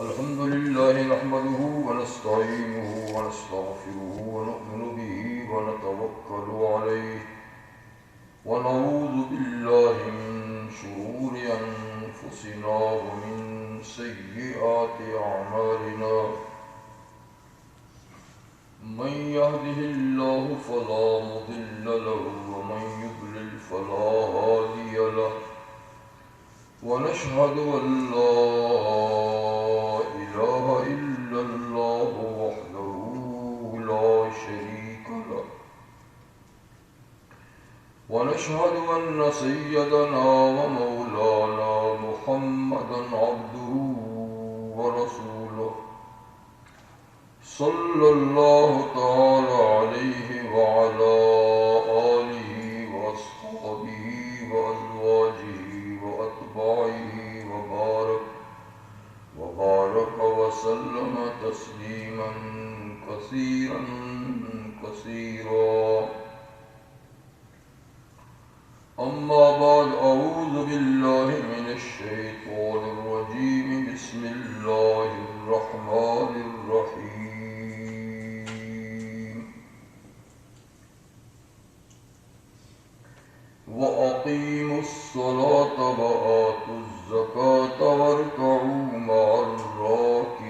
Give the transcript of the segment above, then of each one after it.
الحمد لله نحمده ونستعينه ونستغفره ونؤمن به ونتوكل عليه ونعوذ بالله من شرور أنفسنا ومن سيئات أعمالنا من يهده الله فلا مضل له ومن يضلل فلا هادي له ونشهد أن لا إله إلا الله وحده لا شريك له ونشهد أن سيدنا ومولانا محمدا عبده ورسوله صلى الله تعالى عليه وعلى آله وأصحابه وأزواجه وأتباعه وبارك وسلم تسليما كثيرا كثيرا. أما بعد أعوذ بالله من الشيطان الرجيم بسم الله الرحمن الرحيم. وأقيموا الصلاة وآتوا الزكاة واركعوا مع الراكعين.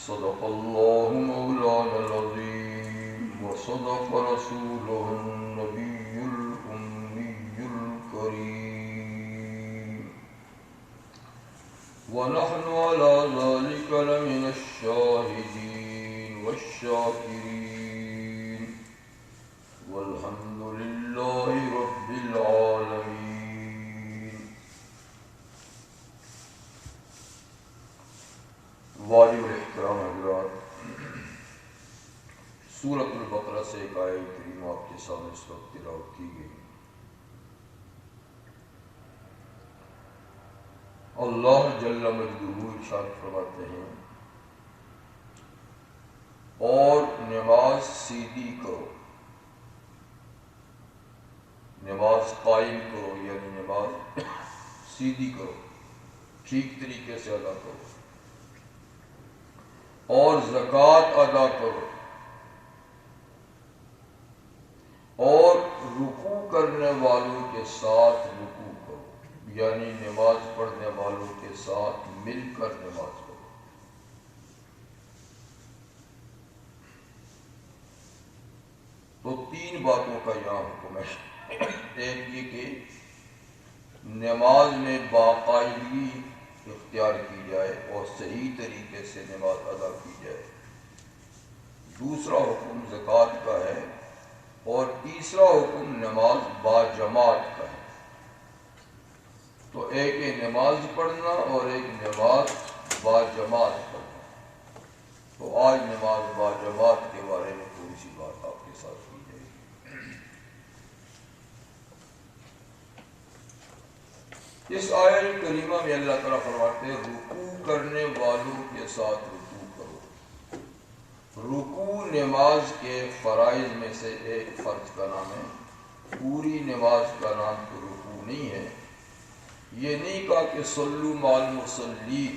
صدق الله مولانا العظيم وصدق رسوله النبي الأمي الكريم ونحن على ذلك لمن الشاهدين والشاكرين والحمد لله رب العالمين. واجب الاحترام حضرات، سورۃ البقرہ سے ایک آیت کریمہ آپ کے سامنے اس وقت تلاوت کی گئی. اللہ جل مجدہ ارشاد فرماتے ہیں اور نماز سیدھی کرو، نماز قائم کرو، یعنی نماز سیدھی کرو، ٹھیک طریقے سے ادا کرو، اور زکوٰۃ ادا کرو، اور رکوع کرنے والوں کے ساتھ رکوع کرو، یعنی نماز پڑھنے والوں کے ساتھ مل کر نماز پڑھو. تو تین باتوں کا یہاں حکم ہے. ایک یہ کہ نماز میں باقاعدگی اختیار کی جائے اور صحیح طریقے سے نماز ادا کی جائے. دوسرا حکم زکوٰۃ کا ہے، اور تیسرا حکم نماز باجماعت کا ہے. تو ایک ہے نماز پڑھنا اور ایک نماز باجماعت پڑھنا. تو آج نماز باجماعت کے بارے میں تھوڑی سی بات آپ کے ساتھ کی جائے گی. اس آیت کریمہ میں اللہ تعالیٰ فرماتے ہیں رکوع کرنے والوں کے ساتھ رکوع کرو. رکوع نماز کے فرائض میں سے ایک فرض کا نام ہے. پوری نماز کا نام تو رکوع نہیں ہے. یہ نہیں کہا کہ صلو مع المصلین،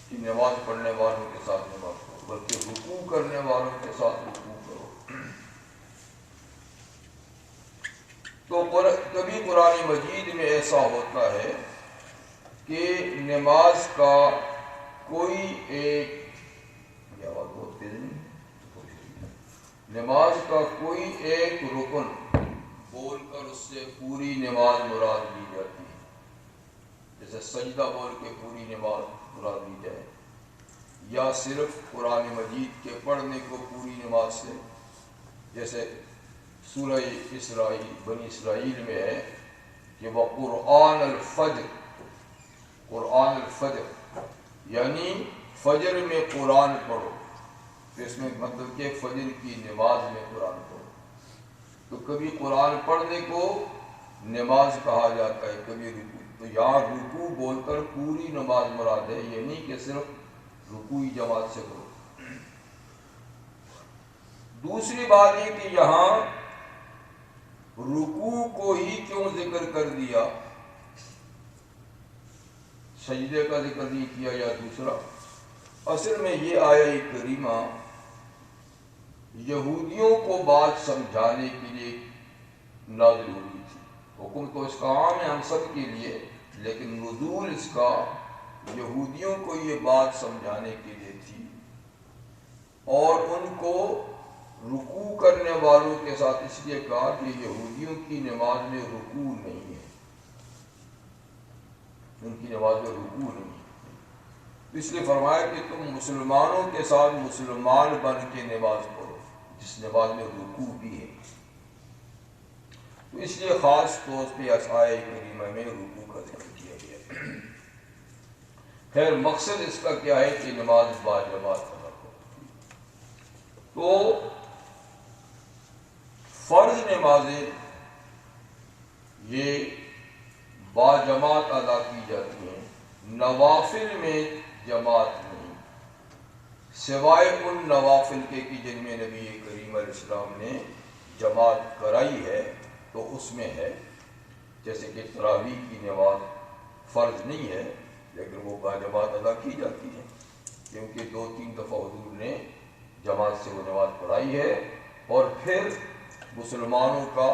کہ نماز پڑھنے والوں کے ساتھ نماز پڑھو، بلکہ رکوع کرنے والوں کے ساتھ رکوع کرو. تو کبھی قرآن مجید میں ایسا ہوتا ہے کہ نماز کا کوئی ایک نماز کا کوئی ایک رکن بول کر اس سے پوری نماز مراد لی جاتی ہے. جیسے سجدہ بول کے پوری نماز مراد لی جائے، یا صرف قرآن مجید کے پڑھنے کو پوری نماز سے، جیسے سورہ اسرائیل بنی اسرائیل میں ہے کہ وقرآن الفجر، قرآن الفجر یعنی فجر میں قرآن پڑھو. تو اس میں مطلب کہ فجر کی نماز میں قرآن پڑھو. تو کبھی قرآن پڑھنے کو نماز کہا جاتا ہے، کبھی رکوع. تو یہاں رکوع بول کر پوری نماز مراد ہے، یہ نہیں کہ صرف رکوعی جماعت سے کرو. دوسری بات یہ کہ یہاں رکوع کو ہی کیوں ذکر کر دیا، سجدے کا ذکر نہیں کیا یا دوسرا؟ اصل میں یہ آیہ کریمہ یہودیوں کو بات سمجھانے کے لیے نازل ہوئی تھی۔ حکم تو اس کا عام ہے ہم سب کے لیے، لیکن نزول اس کا یہودیوں کو یہ بات سمجھانے کے لیے تھی، اور ان کو رکوع کرنے والوں کے ساتھ اس لیے کہا کہ یہودیوں کی نماز میں رکوع نہیں ہے، ان کی نماز میں رکوع نہیں ہے، اس لیے فرمایا کہ تم مسلمانوں کے ساتھ مسلمان بن کے نماز پڑھو جس نماز میں رکوع بھی ہے۔ تو اس لیے خاص طور پہ اس آیہ کریمہ میں رکوع کا ذکر کیا گیا۔ خیر مقصد اس کا کیا ہے کہ نماز باجماعت ادا کرو۔ تو فرض نمازیں یہ باجماعت ادا کی جاتی ہیں، نوافل میں جماعت نہیں، سوائے ان نوافل کے کہ جن میں نبی کریم علیہ السلام نے جماعت کرائی ہے تو اس میں ہے، جیسے کہ تراویح کی نماز فرض نہیں ہے لیکن وہ باجماعت ادا کی جاتی ہے، کیونکہ 2-3 دفعہ حضور نے جماعت سے وہ نماز پڑھائی ہے، اور پھر مسلمانوں کا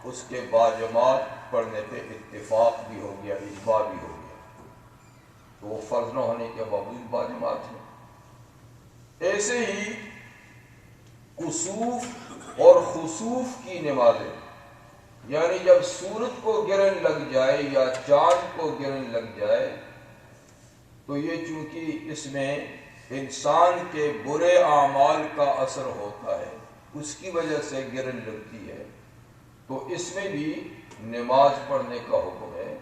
اس کے باجماعت پڑھنے پہ اتفاق بھی ہو گیا، اجماع بھی ہو گیا، تو وہ فرض نہ ہونے کے باوجود باجماعت ہے۔ ایسے ہی کسوف اور خسوف کی نمازیں، یعنی جب سورج کو گرہن لگ جائے یا چاند کو گرہن لگ جائے تو یہ چونکہ اس میں انسان کے برے اعمال کا اثر ہوتا ہے، اس کی وجہ سے گرہن لگتی ہے، تو اس میں بھی نماز پڑھنے کا حکم ہے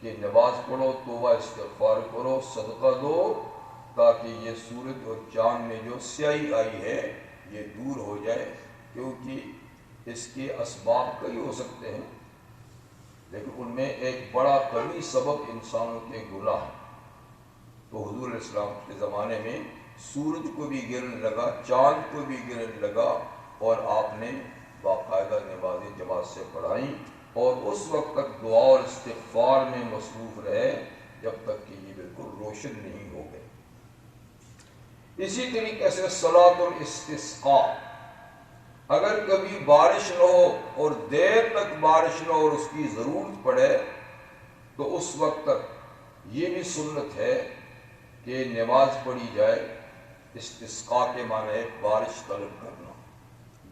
کہ نماز پڑھو، توبہ استغفار کرو، صدقہ دو، تاکہ یہ سورج اور چاند میں جو سیاہی آئی ہے یہ دور ہو جائے، کیونکہ اس کے اسباب کئی ہو سکتے ہیں لیکن ان میں ایک بڑا قوی سبب انسانوں کے گناہ ہے۔ تو حضور علیہ السلام کے زمانے میں سورج کو بھی گرہن لگا، چاند کو بھی گرہن لگا، اور آپ نے باقاعدہ نمازیں جماعت سے پڑھائیں، اور اس وقت تک دعا اور استغفار میں مصروف رہے جب تک کہ یہ بالکل روشن نہیں ہو گئے۔ اسی طریقے سے صلاۃ الاستسقاء، اگر کبھی بارش نہ ہو اور دیر تک بارش نہ ہو اور اس کی ضرورت پڑے تو اس وقت تک یہ بھی سنت ہے کہ نماز پڑھی جائے۔ استسقاء کے معنی ہے بارش طلب کرنا،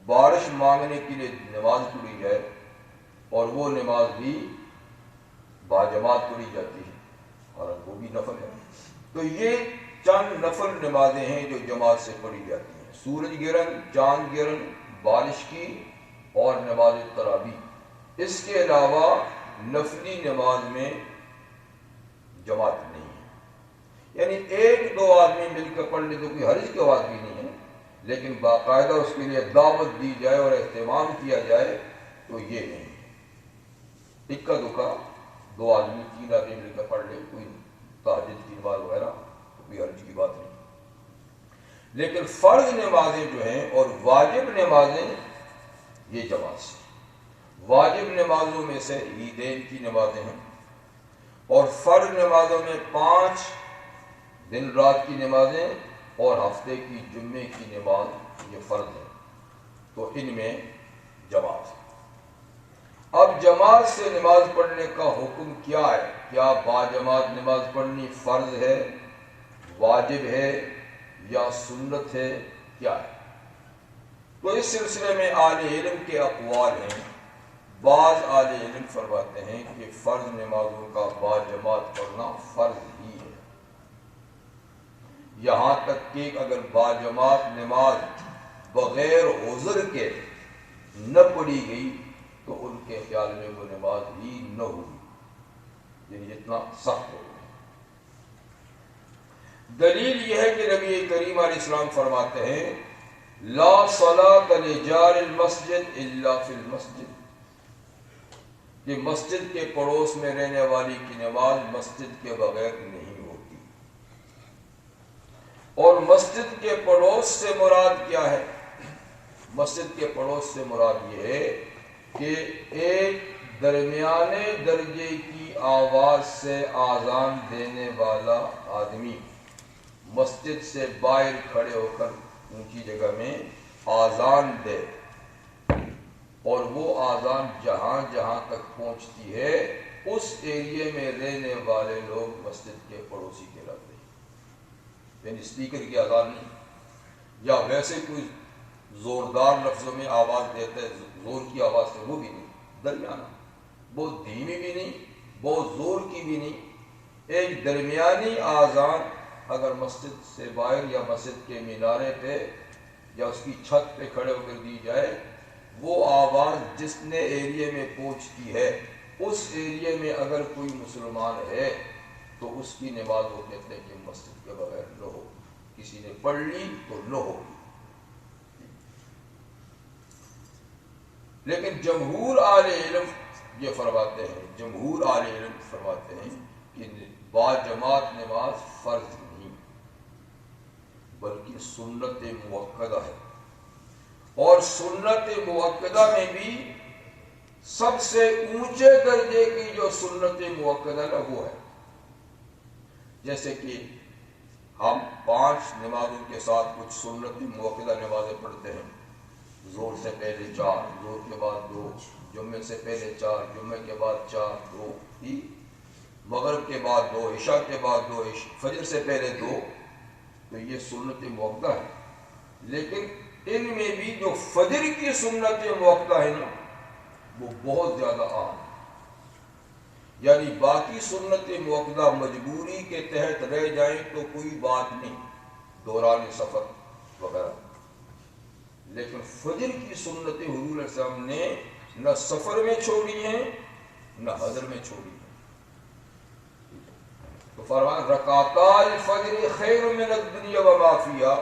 بارش مانگنے کے لیے نماز پڑھی جائے، اور وہ نماز بھی باجماعت پڑھی جاتی ہے اور وہ بھی نفل ہے۔ تو یہ چند نفل نمازیں ہیں جو جماعت سے پڑھی جاتی ہیں، سورج گرہن، چاند گرہن، بارش کی، اور نماز تراویح۔ اس کے علاوہ نفلی نماز میں جماعت نہیں ہے، یعنی 1-2 آدمی مل کر پڑھ لے تو کوئی حرج کی بات بھی نہیں ہے، لیکن باقاعدہ اس کے لیے دعوت دی جائے اور اہتمام کیا جائے تو یہ نہیں ہے۔ اکا دکا 2 آدمی 3 آدمی مل کر پڑھ لے، کوئی تہجد کی نماز وغیرہ، تو کوئی حرج کی بات نہیں۔ لیکن فرض نمازیں جو ہیں اور واجب نمازیں یہ جماعت سے، واجب نمازوں میں سے عیدین کی نمازیں ہیں، اور فرض نمازوں میں 5 دن رات کی نمازیں اور ہفتے کی جمعے کی نماز یہ فرض ہے، تو ان میں جماعت ہے۔ اب جماعت سے نماز پڑھنے کا حکم کیا ہے؟ کیا باجماعت نماز پڑھنی فرض ہے، واجب ہے یا سنت ہے، کیا ہے؟ تو اس سلسلے میں اہل علم کے اقوال ہیں۔ بعض اہل علم فرماتے ہیں کہ فرض نمازوں کا باجماعت پڑھنا فرض ہی ہے، یہاں تک کہ اگر باجماعت نماز بغیر عذر کے نہ پڑھی گئی تو ان کے خیال میں وہ نماز ہی نہ ہوئی، یعنی جتنا سخت ہو گئی۔ دلیل یہ ہے کہ نبی کریم علیہ السلام فرماتے ہیں لا صلاۃ لجار المسجد الا فی المسجد، کہ مسجد کے پڑوس میں رہنے والی کی نماز مسجد کے بغیر نہیں ہوتی۔ اور مسجد کے پڑوس سے مراد کیا ہے؟ مسجد کے پڑوس سے مراد یہ ہے کہ ایک درمیانے درجے کی آواز سے آذان دینے والا آدمی مسجد سے باہر کھڑے ہو کر اونچی جگہ میں آذان دے، اور وہ آذان جہاں جہاں تک پہنچتی ہے اس ایریے میں رہنے والے لوگ مسجد کے پڑوسی کہلاتے ہیں۔ یعنی اسپیکر کی آذان نہیں، یا ویسے کوئی زوردار لفظوں میں آواز دیتا ہے زور کی آواز سے، وہ بھی نہیں، درمیانہ، بہت دھیمی بھی نہیں، بہت زور کی بھی نہیں، ایک درمیانی آذان اگر مسجد سے باہر یا مسجد کے مینارے پہ یا اس کی چھت پہ کھڑے ہو کر دی جائے، وہ آواز جس نے ایریے میں پہنچتی ہے اس ایریے میں اگر کوئی مسلمان ہے تو اس کی نماز وہ کہتے ہیں کہ مسجد کے بغیر نہ ہو، کسی نے پڑھ لی تو نہ ہوگی۔ لیکن جمہور اہل علم یہ فرماتے ہیں، جمہور اہل علم فرماتے ہیں کہ باجماعت نماز فرض نہیں بلکہ سنت موقدہ ہے، اور سنت موقدہ میں بھی سب سے اونچے درجے کی جو سنت موقدہ ہے وہ ہے، جیسے کہ ہم 5 نمازوں کے ساتھ کچھ سنت موقدہ نمازیں پڑھتے ہیں، زور سے پہلے 4، زور کے بعد 2، جمعے سے پہلے 4، جمعے کے بعد 4، 2، مغرب کے بعد 2، عشاء کے بعد 2، فجر سے پہلے 2، تو یہ سنت موقدہ ہے۔ لیکن ان میں بھی جو فجر کی سنت موقدہ ہے نا وہ بہت زیادہ عام ہے، یعنی باقی سنت موقدہ مجبوری کے تحت رہ جائیں تو کوئی بات نہیں، دوران سفر وغیرہ، لیکن فجر کی سنت حضور علیہ السلام نے نہ سفر میں چھوڑی ہیں نہ حضر میں چھوڑی ہیں۔ تو فرمان رکعتا الفجر خیر من الدنیا وما فیہا،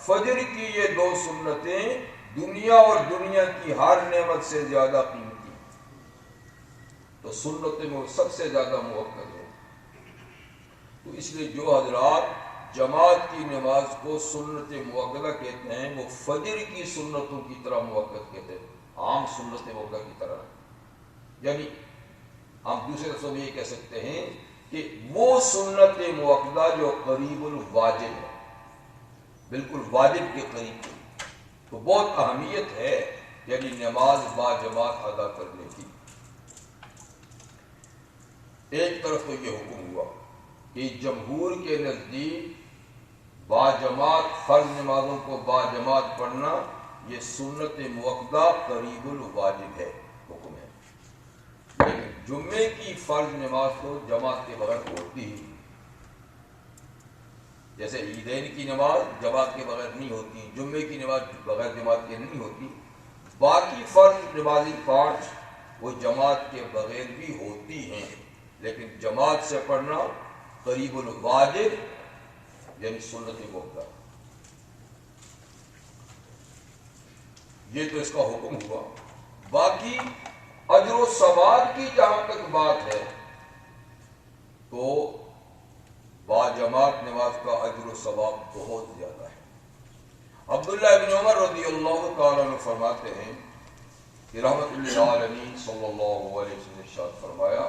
فجر کی یہ 2 سنتیں دنیا اور دنیا کی ہر نعمت سے زیادہ قیمتی ہیں، تو سنت میں سب سے زیادہ موقع ہے۔ تو اس لیے جو حضرات جماعت کی نماز کو سنت موقدہ کہتے ہیں وہ فجر کی سنتوں کی طرح موقع کہتے ہیں، عام سنت موقع کی طرح، یعنی ہم دوسرے لفظوں میں یہ کہہ سکتے ہیں کہ وہ سنت موقدہ جو قریب الواجب ہے، بالکل واجب کے قریب، تو بہت اہمیت ہے یعنی نماز با جماعت ادا کرنے کی۔ ایک طرف تو یہ حکم ہوا کہ جمہور کے نزدیک با جماعت فرض نمازوں کو با جماعت پڑھنا یہ سنت موقدہ قریب الواجب ہے، حکم ہے، لیکن جمعے کی فرض نماز تو جماعت کے بغیر ہوتی ہی، جیسے عیدین کی نماز جماعت کے بغیر نہیں ہوتی، جمعے کی نماز بغیر جماعت کے نہیں ہوتی، باقی فرض نمازی 5 وہ جماعت کے بغیر بھی ہوتی ہیں، لیکن جماعت سے پڑھنا قریب الواجب یعنی سنت موقدہ، یہ تو اس کا حکم ہوا۔ باقی اجر و ثواب کی جہاں تک بات ہے تو با جماعت نماز کا اجر و ثواب بہت زیادہ ہے۔ عبداللہ بن عمر رضی اللہ تعالیٰ عنہ فرماتے ہیں کہ رحمت للعالمین صلی اللہ علیہ وسلم نے ارشاد فرمایا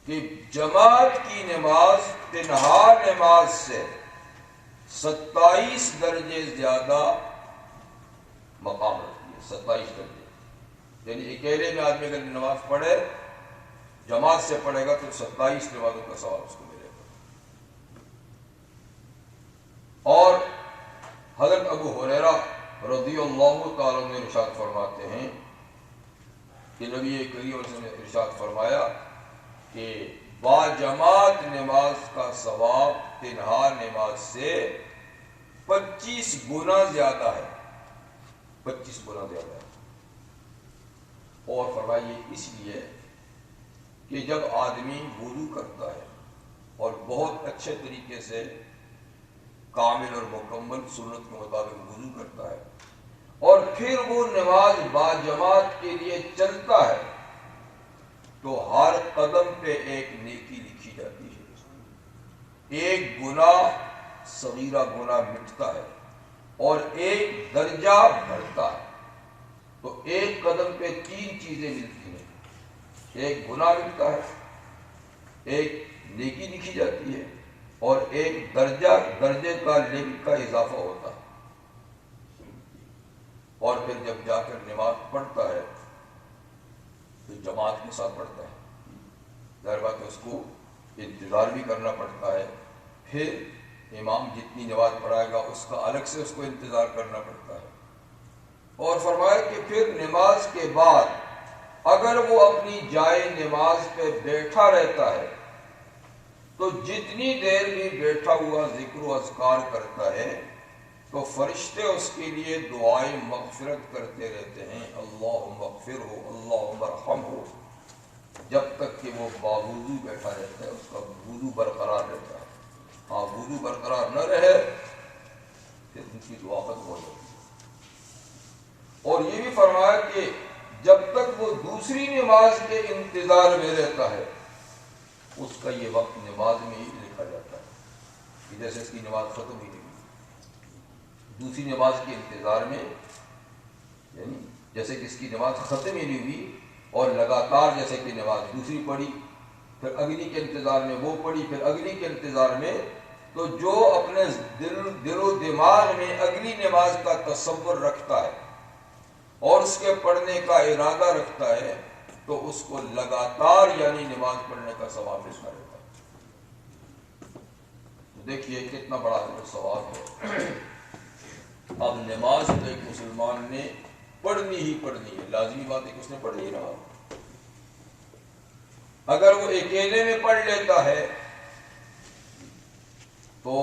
کہ جماعت کی نماز تنہا نماز سے 27 درجے زیادہ مقام رکھتی ہے، 27 درجے، یعنی اکیلے میں آدمی اگر نماز پڑھے جماعت سے پڑھے گا تو 27 نمازوں کا ثواب اس کو ملے گا۔ اور حضرت ابو ہریرہ رضی اللہ تعالیٰ عنہ ارشاد فرماتے ہیں کہ نبی کریم صلی اللہ علیہ وسلم نے ارشاد فرمایا کہ با جماعت نماز کا ثواب تنہا نماز سے 25 گنا زیادہ ہے، 25 گنا زیادہ ہے۔ اور فرمائیے اس لیے کہ جب آدمی وضو کرتا ہے اور بہت اچھے طریقے سے کامل اور مکمل سنت کے مطابق وضو کرتا ہے اور پھر وہ نماز با جماعت کے لیے چلتا ہے تو ہر قدم پہ ایک نیکی لکھی جاتی ہے، ایک گناہ صغیرہ گناہ مٹتا ہے اور ایک درجہ بڑھتا ہے۔ تو ایک قدم پہ 3 چیزیں ملتی ہیں، ایک گناہ ملتا ہے، ایک نیکی لکھی جاتی ہے، اور ایک درجے کا نیکی کا اضافہ ہوتا ہے۔ اور پھر جب جا کر نماز پڑھتا ہے تو جماعت کے ساتھ پڑھتا ہے، ظاہر بات ہے اس کو انتظار بھی کرنا پڑتا ہے، پھر امام جتنی نماز پڑھائے گا اس کا الگ سے اس کو انتظار کرنا پڑتا ہے۔ اور فرمایا کہ پھر نماز کے بعد اگر وہ اپنی جائے نماز پہ بیٹھا رہتا ہے تو جتنی دیر بھی بیٹھا ہوا ذکر و اذکار کرتا ہے تو فرشتے اس کے لیے دعائیں مغفرت کرتے رہتے ہیں، اللہم اغفرہ اللہم ارحمہ، جب تک کہ وہ باوضو بیٹھا رہتا ہے، اس کا وضو برقرار رہتا ہے۔ ہاں وضو برقرار نہ رہے پھر ان کی دعا ختم ہو جاتی ہے۔ اور یہ بھی فرمایا کہ جب تک وہ دوسری نماز کے انتظار میں رہتا ہے اس کا یہ وقت نماز میں ہی لکھا جاتا ہے کہ جیسے اس کی نماز ختم ہی نہیں ہوئی، دوسری نماز کے انتظار میں، یعنی جیسے کہ اس کی نماز ختم ہی نہیں ہوئی اور لگاتار جیسے کہ نماز دوسری پڑھی پھر اگلی کے انتظار میں وہ پڑھی پھر اگلی کے انتظار میں، تو جو اپنے دل و دماغ میں اگلی نماز کا تصور رکھتا ہے اور اس کے پڑھنے کا ارادہ رکھتا ہے تو اس کو لگاتار یعنی نماز پڑھنے کا ثواب ملتا رہتا ہے۔ تو دیکھیے کتنا بڑا ثواب ہے۔ اب نماز تو ایک مسلمان نے پڑھنی ہی پڑھنی ہے، لازمی بات ہے کہ اس نے پڑھ نہیں رہا۔ اگر وہ اکیلے میں پڑھ لیتا ہے تو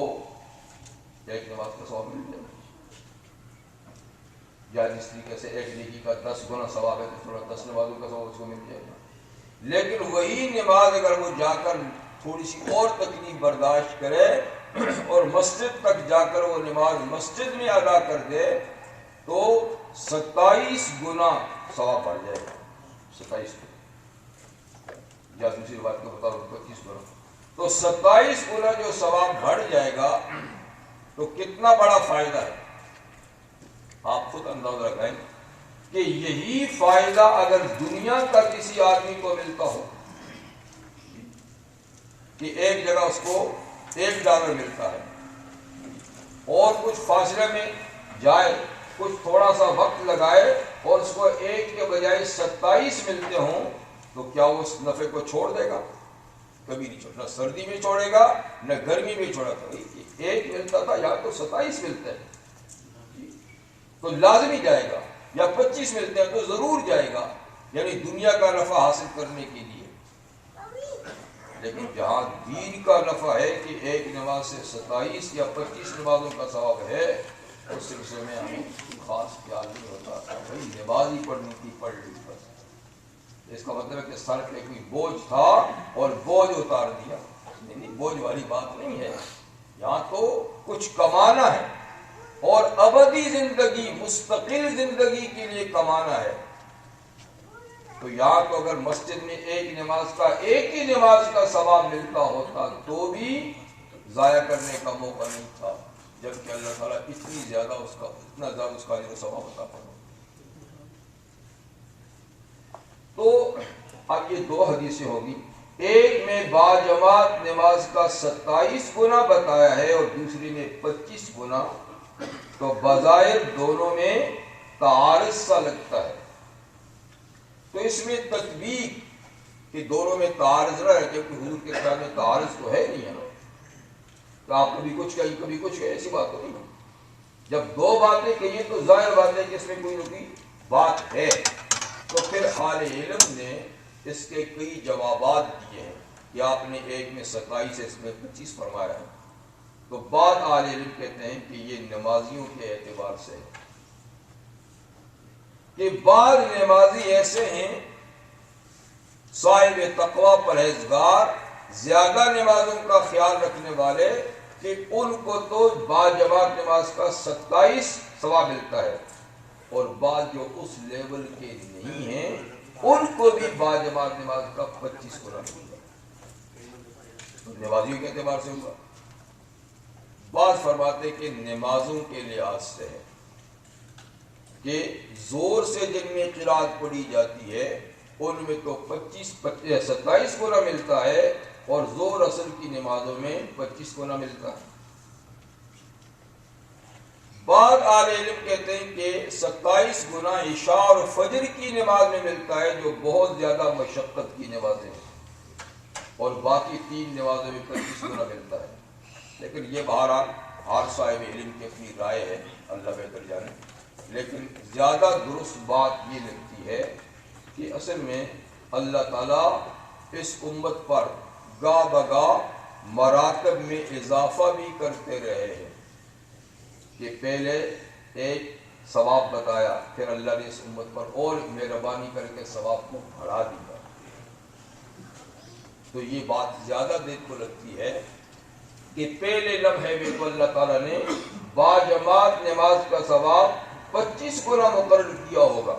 ایک نماز کا ثواب مل جائے گا، یا جس طریقے سے ایک نیکی کا 10 گنا ثواب ہے تو تھوڑا 10 نمازوں کا ثواب اس کو مل جائے گا۔ لیکن وہی نماز اگر وہ جا کر تھوڑی سی اور تکلیف برداشت کرے اور مسجد تک جا کر وہ نماز مسجد میں ادا کر دے تو 27 گنا ثواب بڑھ جائے گا، 27 گنا، یا دوسری بات کو بتا 25 گنا، تو 27 گنا جو ثواب بڑھ جائے گا تو کتنا بڑا فائدہ ہے۔ آپ خود اندازہ لگائیں کہ یہی فائدہ اگر دنیا کا کسی آدمی کو ملتا ہو کہ ایک جگہ اس کو $1 ملتا ہے اور کچھ فاصلے میں جائے، کچھ تھوڑا سا وقت لگائے اور اس کو 1 کے بجائے 27 ملتے ہوں تو کیا وہ اس نفع کو چھوڑ دے گا؟ کبھی نہیں چھوڑ، نہ سردی میں چھوڑے گا نہ گرمی میں چھوڑا گا۔ 1 ملتا تھا یا تو 27 ملتے ہیں تو لازمی جائے گا، یا 25 ملتے ہیں تو ضرور جائے گا، یعنی دنیا کا نفع حاصل کرنے کے لیے۔ لیکن جہاں دین کا نفع ہے کہ ایک نماز سے 27 یا 25 نمازوں کا ثواب ہے، اس سلسلے میں ہمیں خاص خیال نہیں ہوتا، بھائی نماز ہی پڑھنی تھی پڑھ لی بس۔ اس کا مطلب ہے کہ سر پہ کوئی بوجھ تھا اور بوجھ اتار دیا، نہیں، بوجھ والی بات نہیں ہے۔ یہاں تو کچھ کمانا ہے اور ابدی زندگی، مستقل زندگی کے لیے کمانا ہے، تو یہاں تو اگر مسجد میں ایک ہی نماز کا ثواب ملتا ہوتا تو بھی ضائع کرنے کا موقع نہیں تھا، جبکہ اللہ تعالیٰ اتنا زیادہ اس کا اجر و ثواب عطا فرمائے۔ تو اب یہ 2 حدیثیں ہوگی، ایک میں باجماعت نماز کا 27 گنا بتایا ہے اور دوسری میں 25 گنا، تو بظاہر دونوں میں تعارض سا لگتا ہے، تو اس میں تطبیق کہ دونوں میں تعارض نہ ہے، کیونکہ حضور کے خیال میں تعارض تو ہے نہیں ہے نا، تو آپ کبھی کچھ کہیں کبھی کچھ کہیں، ایسی بات تو نہیں۔ جب 2 باتیں کہیے تو ظاہر بات ہے کہ اس میں کوئی نہ کوئی بات ہے، تو پھر اہل علم نے اس کے کئی جوابات دیے ہیں کہ آپ نے ایک میں 27 اس میں 25 فرمایا ہے، تو بعض اہل علم کہتے ہیں کہ یہ نمازیوں کے اعتبار سے ہے، کہ بعض نمازی ایسے ہیں صاحب تقوی پرہیزگار، زیادہ نمازوں کا خیال رکھنے والے، کہ ان کو تو باجماعت نماز کا 27 ثواب ملتا ہے، اور بعض جو اس لیول کے نہیں ہیں ان کو بھی باجماعت نماز کا 25 گنا ملتا ہے۔ نمازیوں کے اعتبار سے ہوگا، بعض فرماتے کہ نمازوں کے لحاظ سے ہے، کہ زور سے جن میں قرات پڑھی جاتی ہے ان میں تو 27 گنا ملتا ہے، اور زور اثر کی نمازوں میں 25 گنا ملتا ہے۔ بعض اہل علم کہتے ہیں کہ 27 گنا عشاء اور فجر کی نماز میں ملتا ہے، جو بہت زیادہ مشقت کی نمازیں ہیں، اور باقی 3 نمازوں میں 25 گنا ملتا ہے۔ لیکن یہ بہرحال ہر صاحب علم کی اپنی رائے ہے، اللہ بہتر جانے۔ لیکن زیادہ درست بات یہ لگتی ہے کہ اصل میں اللہ تعالیٰ اس امت پر گاہ بگاہ مراتب میں اضافہ بھی کرتے رہے ہیں، کہ پہلے ایک ثواب بتایا، پھر اللہ نے اس امت پر اور مہربانی کر کے ثواب کو بڑھا دیا۔ تو یہ بات زیادہ دیر کو لگتی ہے کہ پہلے لمحے میں تو اللہ تعالیٰ نے باجماعت نماز کا ثواب 25 گنا مقرر کیا ہوگا،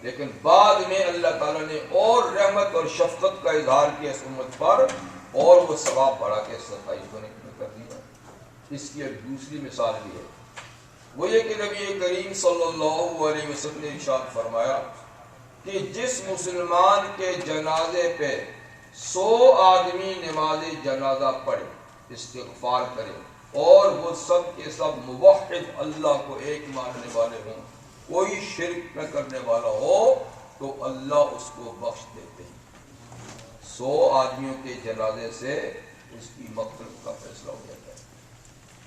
لیکن بعد میں اللہ تعالیٰ نے اور رحمت اور شفقت کا اظہار کیا اس امت پر، اور وہ ثواب بڑھا کے 27 گنے کر دیا۔ اس کی ایک دوسری مثال بھی ہے، وہ یہ کہ نبی کریم صلی اللہ علیہ وسلم نے ارشاد فرمایا کہ جس مسلمان کے جنازے پہ 100 آدمی نماز جنازہ پڑھے، استغفار کرے، اور وہ سب کے سب موحد اللہ کو ایک ماننے والے ہوں، کوئی شرک نہ کرنے والا ہو، تو اللہ اس کو بخش دیتے ہیں۔ 100 آدمیوں کے جنازے سے اس کی مغفرت کا فیصلہ ہو جاتا ہے۔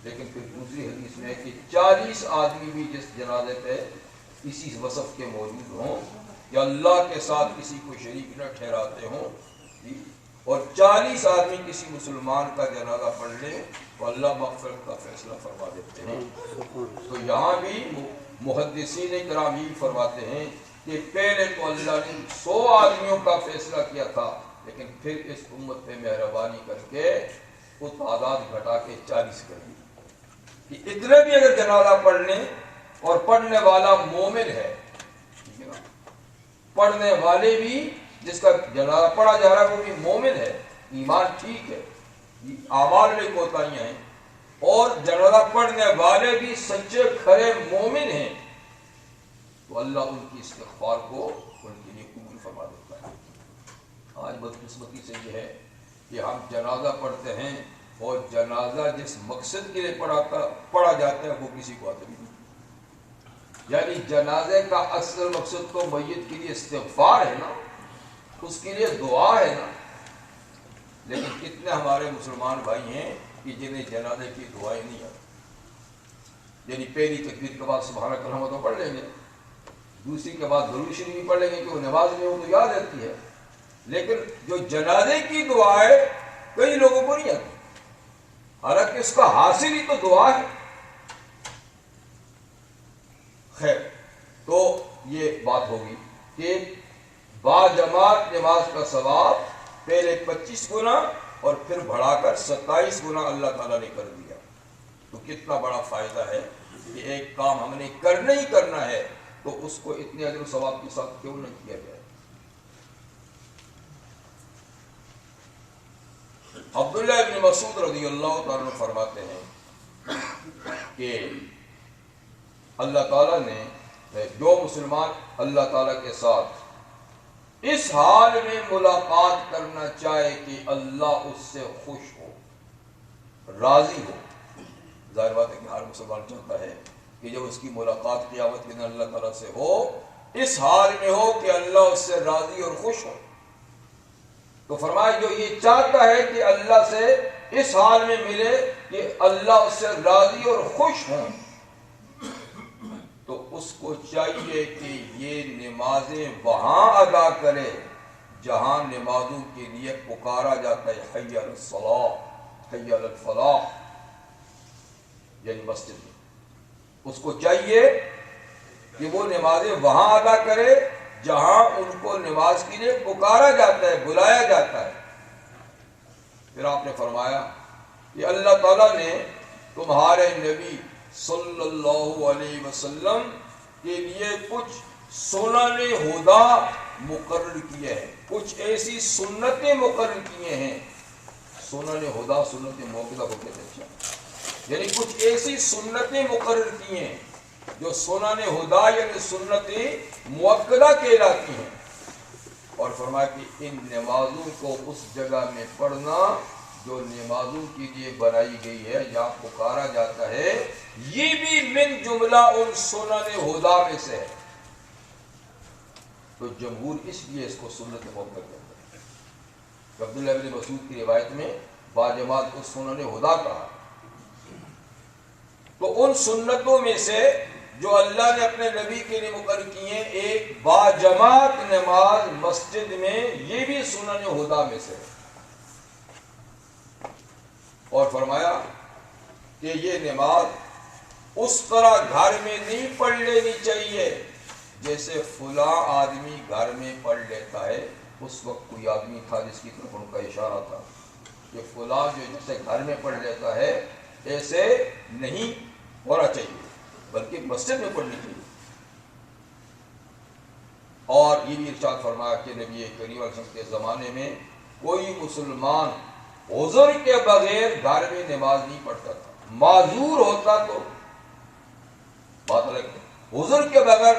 لیکن پھر دوسری حدیث میں ہے کہ 40 آدمی بھی جس جنازے پہ اسی وصف کے موجود ہوں، یا اللہ کے ساتھ کسی کو شریک نہ ٹھہراتے ہوں، اور 40 آدمی کسی مسلمان کا جنازہ پڑھ لے تو اللہ مغفرت کا فیصلہ فرما دیتے ہیں۔ تو یہاں بھی محدثین کرام یہ فرماتے ہیں کہ پہلے تو اللہ نے 100 آدمیوں کا فیصلہ کیا تھا، لیکن پھر اس امت پہ مہربانی کر کے وہ تعداد گھٹا کے 40 کر دی، کہ اتنے بھی اگر جنازہ پڑھ لیں اور پڑھنے والا مومن ہے، پڑھنے والے بھی جس کا جنازہ پڑھا جا رہا ہے وہ بھی مومن ہے، ایمان ٹھیک ہے، اعمال میں کوتاہیاں ہیں، اور جنازہ پڑھنے والے بھی سچے کھرے مومن ہیں، تو اللہ ان کی استغفار کو ان کے لیے قبول فرما دیتا ہے۔ آج بدقسمتی سے یہ ہے کہ ہم جنازہ پڑھتے ہیں، اور جنازہ جس مقصد کے لیے پڑھا جاتا ہے وہ کسی کو آتا نہیں۔ یعنی جنازے کا اصل مقصد تو میت کے لیے استغفار ہے نا، اس کے لیے دعا ہے نا، لیکن کتنے ہمارے مسلمان بھائی ہیں کہ جنہیں جنازے کی دعائیں نہیں آتی۔ یعنی پہلی تکبیر کے بعد سبحانک اللہم تو پڑھ لیں گے، دوسری کے بعد درود شریف بھی پڑھ لیں گے کہ وہ نماز میں وہ تو یاد رہتی ہے، لیکن جو جنازے کی دعا ہے کئی لوگوں کو نہیں آتی، حالانکہ اس کا حاصل ہی تو دعا ہے۔ خیر، تو یہ بات ہوگی کہ باجماعت نماز کا ثواب پہلے 25 گنا اور پھر بڑھا کر 27 گنا اللہ تعالیٰ نے کر دیا۔ تو کتنا بڑا فائدہ ہے کہ ایک کام ہم نے کرنا ہی کرنا ہے تو اس کو اتنے اجر و ثواب کے ساتھ کیوں نہ کیا جائے۔ عبداللہ ابن مسعود رضی اللہ تعالیٰ فرماتے ہیں کہ اللہ تعالیٰ نے جو مسلمان اللہ تعالیٰ کے ساتھ اس حال میں ملاقات کرنا چاہے کہ اللہ اس سے خوش ہو، راضی ہو، ظاہر بات ہے کہ ہر مسلمان چاہتا ہے کہ جب اس کی ملاقات قیامت کے دن اللہ تعالیٰ سے ہو، اس حال میں ہو کہ اللہ اس سے راضی اور خوش ہو۔ تو فرمایا جو یہ چاہتا ہے کہ اللہ سے اس حال میں ملے کہ اللہ اس سے راضی اور خوش ہوں، تو اس کو چاہیے کہ یہ نمازیں وہاں ادا کرے جہاں نمازوں کے لیے پکارا جاتا ہے، حی علی الصلاۃ، حی علی الفلاح، یعنی مسجد میں۔ اس کو چاہیے کہ وہ نمازیں وہاں ادا کرے جہاں ان کو نماز کے لیے پکارا جاتا ہے، بلایا جاتا ہے۔ پھر آپ نے فرمایا کہ اللہ تعالیٰ نے تمہارے نبی صلی اللہ علیہ وسلم کے لیے کچھ سنن ہدا مقرر کیے ہیں، کچھ ایسی سنتیں مقرر کیے ہیں۔ سنن ہدا سنت موقع کو کہتے ہیں، یعنی کچھ ایسی سنتیں مقرر کی ہیں جو سنن ہدا یعنی سنت مؤکدہ کہلاتی ہیں، اور فرمایا کہ ان نمازوں کو اس جگہ میں پڑھنا جو نمازوں کے لیے بنائی گئی ہے یا پکارا جاتا ہے، یہ بھی من جملہ ان سنن ہدا میں سے ہے۔ تو جمہور اس لیے اس کو سنت مؤکدہ کہتے ہیں۔ عبداللہ بن مسعود کی روایت میں باجماعت کو سنن ہدا کہا۔ تو ان سنتوں میں سے جو اللہ نے اپنے نبی کے لیے مقرر کی ہیں، ایک باجماعت نماز مسجد میں، یہ بھی سنن ہدا میں سے ہے۔ اور فرمایا کہ یہ نماز اس طرح گھر میں نہیں پڑھ لینی چاہیے جیسے فلاں آدمی گھر میں پڑھ لیتا ہے۔ اس وقت کوئی آدمی تھا جس کی طرف ان کا اشارہ تھا کہ فلاں جو جیسے گھر میں پڑھ لیتا ہے ایسے نہیں ہونا چاہیے، بلکہ مسجد میں پڑھنی چاہیے۔ اور یہ بھی ارشاد فرمایا کہ نبی کریم صلی اللہ علیہ وسلم کے زمانے میں کوئی مسلمان عذر کے بغیر گھر میں نماز نہیں پڑھتا تھا۔ معذور ہوتا تو بات الگ ہے، عذر کے بغیر،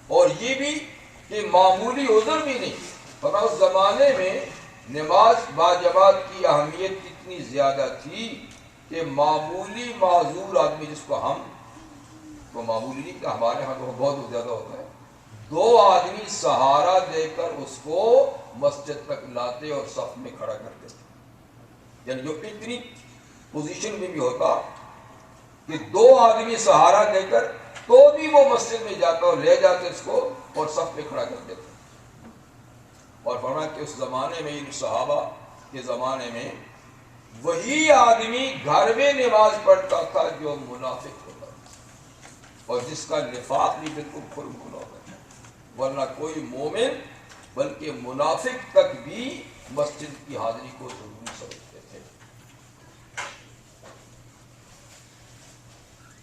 اور یہ بھی کہ معمولی عذر بھی نہیں۔ پتہ اس زمانے میں نماز باجماعت کی اہمیت کتنی زیادہ تھی کہ معمولی معذور آدمی، جس کو ہم تو معمولی نہیں کہ ہمارے ہاں تو بہت زیادہ ہوتا ہے، 2 آدمی سہارا دے کر اس کو مسجد تک لاتے اور صف میں کھڑا کرتے تھے۔ یعنی جو اتنی پوزیشن میں بھی ہوتا کہ 2 آدمی سہارا دے کر تو بھی وہ مسجد میں جاتا اور لے جاتے اس کو اور صف میں کھڑا کرتے تھے۔ اور فرمایا کہ اس زمانے میں، ان صحابہ کے زمانے میں، وہی آدمی گھر میں نماز پڑھتا تھا جو منافق ہوتا تھا، اور جس کا نفاق بھی بالکل کھل کھلا ہوتا ہے، ورنہ کوئی مومن بلکہ منافق تک بھی مسجد کی حاضری کو ضروری سمجھتے تھے۔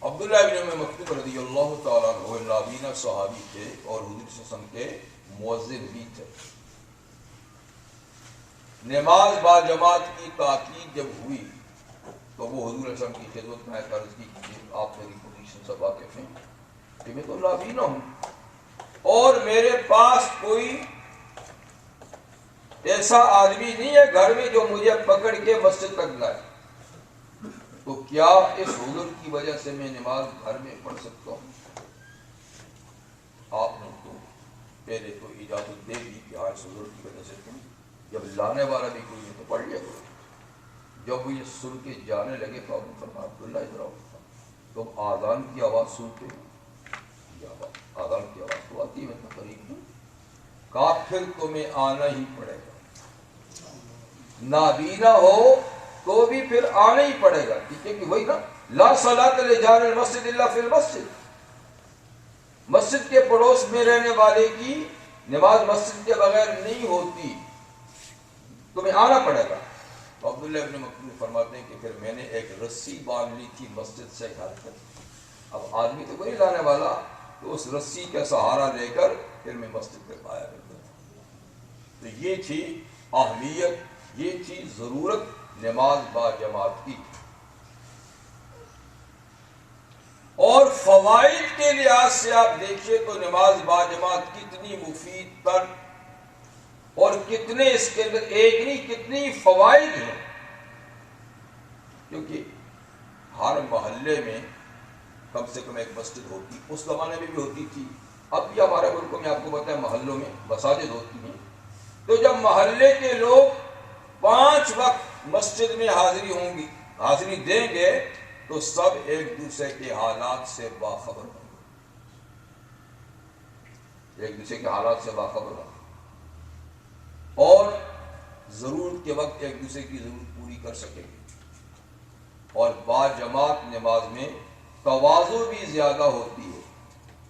عبداللہ بن مکتوم رضی اللہ تعالیٰ عنہ نابینا صحابی تھے اور حضور صلی اللہ علیہ وسلم کے مؤذن بھی تھے۔ نماز باجماعت کی تاکید جب ہوئی تو وہ حضور علیہ السلام کی خدمت میں عرض کی کہ آپ میری پوزیشن سے واقف ہیں کہ میں تو نابینا ہوں اور میرے پاس کوئی ایسا آدمی نہیں ہے گھر میں جو مجھے پکڑ کے مسجد تک لائے، تو کیا اس عذر کی وجہ سے میں نماز گھر میں پڑھ سکتا ہوں؟ آپ نے تو پہلے تو اجازت دے دی کہ اس عذر کی وجہ سے تم جب لانے والا بھی کوئی نہیں تو پڑھ لیا کرو۔ جب وہ یہ سن کے جانے لگے تو آپ نے فرمایا عبداللہ ادھر آؤ، تم آذان کی آواز سنتے ہو؟ آذان کی آواز تو آتی ہے، میں تو قریب ہوں۔ کہا پھر تمہیں آنا ہی پڑے گا، نابینا ہو تو بھی پھر آنا ہی پڑے گا، ٹھیک ہے کہ وہی نا، لا صلاۃ لجار المسجد الا فی المسجد، مسجد کے پڑوس میں رہنے والے کی نماز مسجد کے بغیر نہیں ہوتی، تمہیں آنا پڑے گا۔ تو عبداللہ ابن مکتوم فرماتے ہیں کہ پھر میں نے ایک رسی باندھ لی تھی مسجد سے گھر تک، اب آدمی تو کوئی لانے والا، تو اس رسی کا سہارا لے کر پھر میں مسجد تک آیا کرتا تھا۔ تو یہ تھی اہمیت، یہ تھی ضرورت نماز باجماعت کی۔ اور فوائد کے لحاظ سے آپ دیکھیے تو نماز باجماعت کتنی مفید تر اور کتنے اس کے اندر ایک نہیں کتنی فوائد ہیں، کیونکہ ہر محلے میں کم سے کم ایک مسجد ہوتی، اس زمانے میں بھی ہوتی تھی، اب بھی ہمارے ملکوں میں آپ کو پتہ ہے محلوں میں مساجد ہوتی ہیں۔ تو جب محلے کے لوگ 5 وقت مسجد میں حاضری دیں گے تو سب ایک دوسرے کے حالات سے باخبر ہوں گے، ایک دوسرے کے حالات سے باخبر ہوں گے اور ضرورت کے وقت ایک دوسرے کی ضرورت پوری کر سکیں گے۔ اور باجماعت نماز میں تواضع بھی زیادہ ہوتی ہے،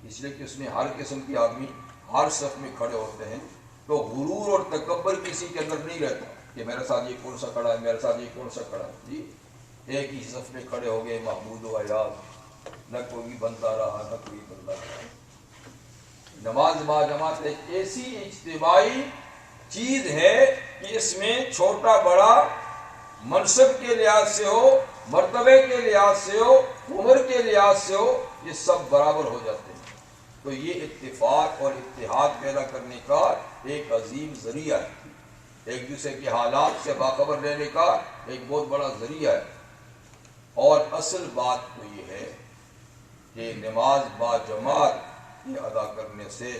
اس لیے کہ اس میں ہر قسم کے آدمی ہر صف میں کھڑے ہوتے ہیں، تو غرور اور تکبر کسی کے اندر نہیں رہتا کہ میرے ساتھ یہ کون سا کھڑا ہے، میرے ساتھ یہ کون سا کھڑا ہے، جی ایک ہی صف میں کھڑے ہو گئے محمود و ایاز، نہ کوئی بنتا رہا نہ کوئی بنتا رہا۔ نماز باجماعت ایک ایسی اجتماعی چیز ہے کہ اس میں چھوٹا بڑا منصب کے لحاظ سے ہو، مرتبے کے لحاظ سے ہو، عمر کے لحاظ سے ہو، یہ سب برابر ہو جاتے ہیں۔ تو یہ اتفاق اور اتحاد پیدا کرنے کا ایک عظیم ذریعہ ہے، ایک دوسرے کے حالات سے باخبر رہنے کا ایک بہت بڑا ذریعہ ہے۔ اور اصل بات تو یہ ہے کہ نماز با جماعت کی ادا کرنے سے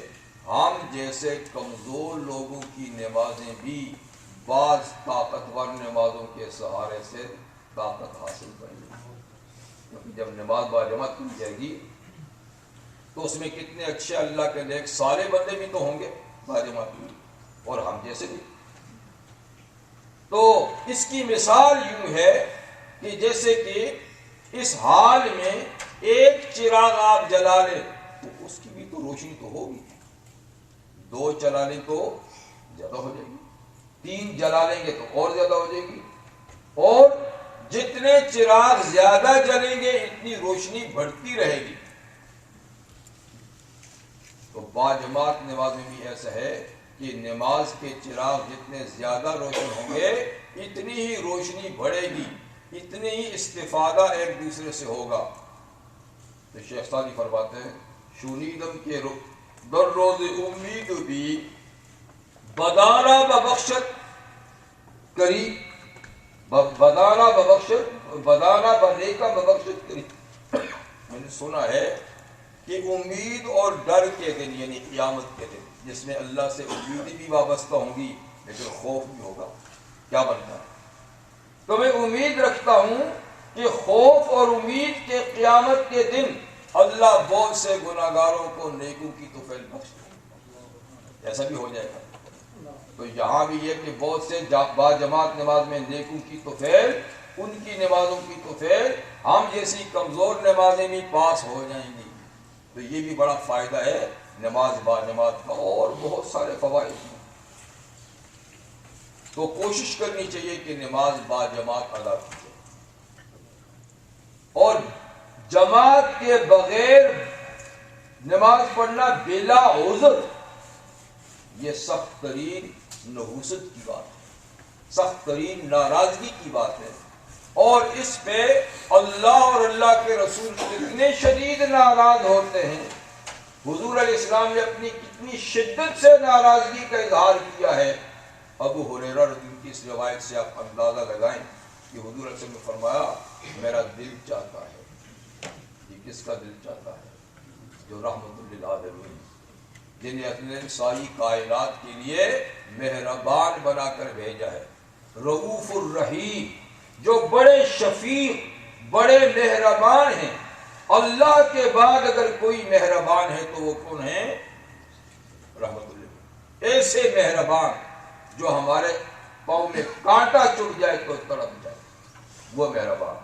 ہم جیسے کمزور لوگوں کی نمازیں بھی بعض طاقتور نمازوں کے سہارے سے طاقت حاصل کریں گی۔ کیونکہ جب نماز با جماعت کی جائے گی تو اس میں کتنے اچھے اللہ کے نیک سارے بندے بھی تو ہوں گے با جماعت میں، اور ہم جیسے بھی۔ تو اس کی مثال یوں ہے کہ جیسے کہ اس حال میں ایک چراغ آپ جلا لیں تو اس کی بھی تو روشنی تو ہوگی، دو جلا لیں تو زیادہ ہو جائے گی، تین جلا لیں گے تو اور زیادہ ہو جائے گی، اور جتنے چراغ زیادہ جلیں گے اتنی روشنی بڑھتی رہے گی۔ تو با جماعت نماز میں بھی ایسا ہے کہ نماز کے چراغ جتنے زیادہ روشن ہوں گے اتنی ہی روشنی بڑھے گی، اتنی ہی استفادہ ایک دوسرے سے ہوگا۔ تو شیخ سعدی فرماتے ہیں شونیدم کے در روز امید بھی بدانا ببخشت کری، بدانا ببخشت، بدانا بنیکا ببخشت کری۔ میں نے سنا ہے کہ امید اور ڈر کے دن یعنی قیامت کے دن جس میں اللہ سے امید بھی وابستہ ہوں گی لیکن خوف بھی ہوگا، کیا بنتا ہے؟ تو میں امید رکھتا ہوں کہ خوف اور امید کے قیامت کے دن اللہ بہت سے گناہگاروں کو نیکوں کی توفیق بخش دے، ایسا بھی ہو جائے گا۔ تو یہاں بھی یہ کہ بہت سے با جماعت نماز میں نیکوں کی توفیق، ان کی نمازوں کی توفیق ہم جیسی کمزور نمازیں بھی پاس ہو جائیں گی۔ تو یہ بھی بڑا فائدہ ہے نماز با جماعت کا، اور بہت سارے فوائد ہیں۔ تو کوشش کرنی چاہیے کہ نماز با جماعت ادا کی جائے، اور جماعت کے بغیر نماز پڑھنا بلا عذر یہ سخت ترین نحوست کی بات ہے، سخت ترین ناراضگی کی بات ہے، اور اس پہ اللہ اور اللہ کے رسول کتنے شدید ناراض ہوتے ہیں۔ حضور علیہ السلام نے اپنی کتنی شدت سے ناراضگی کا اظہار کیا ہے۔ ابو ہریرہ رضی اللہ عنہ کی اس روایت سے آپ اندازہ لگائیں کہ حضور علیہ السلام نے فرمایا میرا دل چاہتا ہے، یہ کس کا دل چاہتا ہے؟ جو رحمت للعالمین، جنہیں اپنے ساری کائنات کے لیے مہربان بنا کر بھیجا ہے، رؤوف الرحیم، جو بڑے شفیق بڑے مہربان ہیں۔ اللہ کے بعد اگر کوئی مہربان ہے تو وہ کون ہے؟ رحمت اللہ، ایسے مہربان جو ہمارے پاؤں میں کانٹا چڑھ جائے تو تڑپ جائے، وہ مہربان۔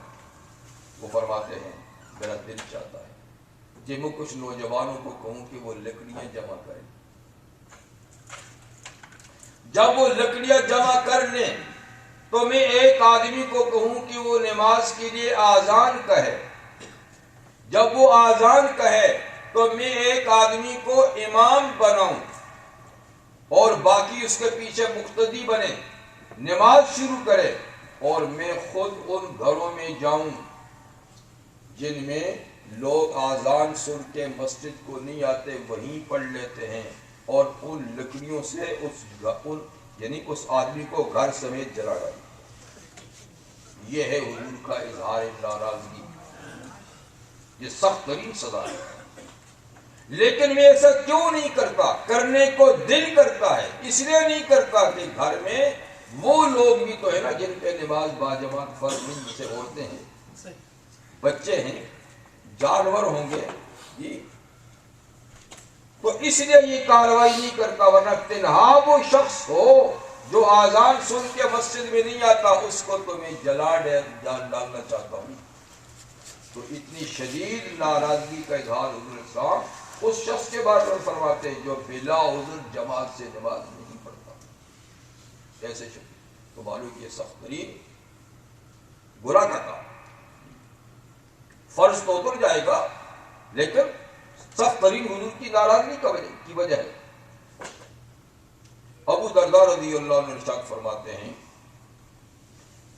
وہ فرماتے ہیں میرا دل چاہتا ہے کہ میں کچھ نوجوانوں کو کہوں کہ وہ لکڑیاں جمع کریں، جب وہ لکڑیاں جمع کر لیں تو میں ایک آدمی کو کہوں کہ وہ نماز کے لیے آذان کہے، جب وہ آذان کہے تو میں ایک آدمی کو امام بناؤں اور باقی اس کے پیچھے مقتدی بنے، نماز شروع کرے، اور میں خود ان گھروں میں جاؤں جن میں لوگ آذان سن کے مسجد کو نہیں آتے، وہیں پڑھ لیتے ہیں، اور ان لکڑیوں سے یعنی اس آدمی کو گھر سمیت جلا ڈالیں۔ یہ ہے حضور کا اظہار ناراضگی، یہ سخت ترین سزا ہے۔ لیکن میں ایسا کیوں نہیں کرتا؟ کرنے کو دل کرتا ہے، اس لیے نہیں کرتا کہ گھر میں وہ لوگ بھی تو ہے نا جن پہ نماز با جماعت فرض نہیں، جیسے عورتیں ہیں، بچے ہیں، جانور ہوں گے، تو اس لیے یہ کارروائی نہیں کرتا۔ ورنہ تنہا وہ شخص ہو جو آذان سن کے مسجد میں نہیں آتا، اس کو تو میں جلا ڈالنا چاہتا ہوں۔ تو اتنی شدید ناراضگی کا اظہار حضور صاحب اس شخص کے بارے میں فرماتے ہیں جو بلا عذر جماعت سے نماز نہیں پڑھتا، ایسے شخص تو معلوم کہ یہ سخت ترین برا کا کام، فرض تو اتر جائے گا لیکن سخت ترین حضور کی ناراضگی کی وجہ ہے۔ ابو درداء رضی اللہ عنہ ارشاد فرماتے ہیں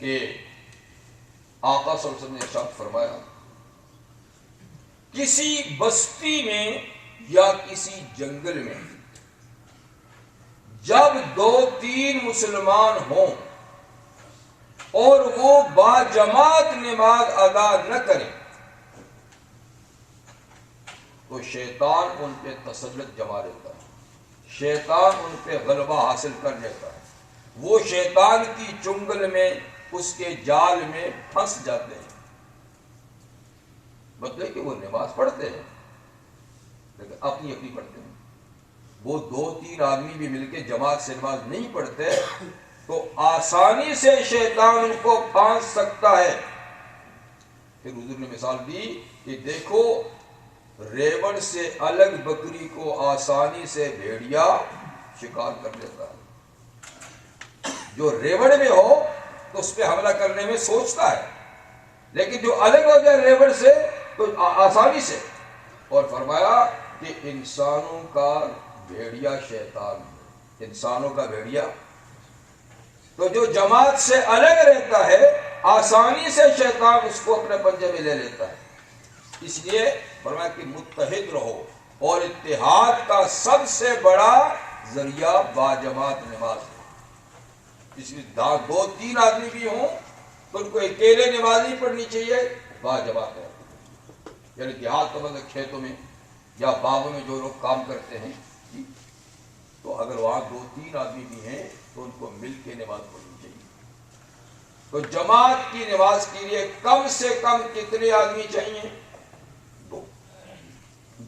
کہ آقا صلی اللہ علیہ وسلم نے ارشاد فرمایا کسی بستی میں یا کسی جنگل میں جب 2-3 مسلمان ہوں اور وہ باجماعت نماز ادا نہ کریں تو شیطان ان پہ تسلط جما لیتا ہے، شیطان ان پہ غلبہ حاصل کر لیتا ہے، وہ شیطان کی چنگل میں، اس کے جال میں پھنس جاتے ہیں۔ مطلب کہ وہ نماز پڑھتے ہیں لیکن اپنی اپنی پڑھتے ہیں، وہ 2-3 آدمی بھی مل کے جماعت سے نماز نہیں پڑھتے تو آسانی سے شیطان ان کو پھانس سکتا ہے۔ پھر حضور نے مثال دی کہ دیکھو ریوڑ سے الگ بکری کو آسانی سے بھیڑیا شکار کر لیتا ہے، جو ریوڑ میں ہو تو اس پہ حملہ کرنے میں سوچتا ہے، لیکن جو الگ ہو جائے ریوڑ سے تو آسانی سے۔ اور فرمایا کہ انسانوں کا بھیڑیا شیطان ہے، انسانوں کا بھیڑیا، تو جو جماعت سے الگ رہتا ہے آسانی سے شیطان اس کو اپنے پنجے میں لے لیتا ہے۔ اس لیے فرمایا کہ متحد رہو، اور اتحاد کا سب سے بڑا ذریعہ باجماعت نماز ہے۔ اس لیے 2-3 آدمی بھی ہوں تو ان کو اکیلے نماز نہیں پڑھنی چاہیے، باجماعت ہے، یعنی دیہات کا مطلب کھیتوں میں یا باغوں میں جو لوگ کام کرتے ہیں، تو اگر وہاں 2-3 آدمی بھی ہیں تو ان کو مل کے نماز پڑھنی چاہیے۔ تو جماعت کی نماز کے لیے کم سے کم کتنے آدمی چاہیے؟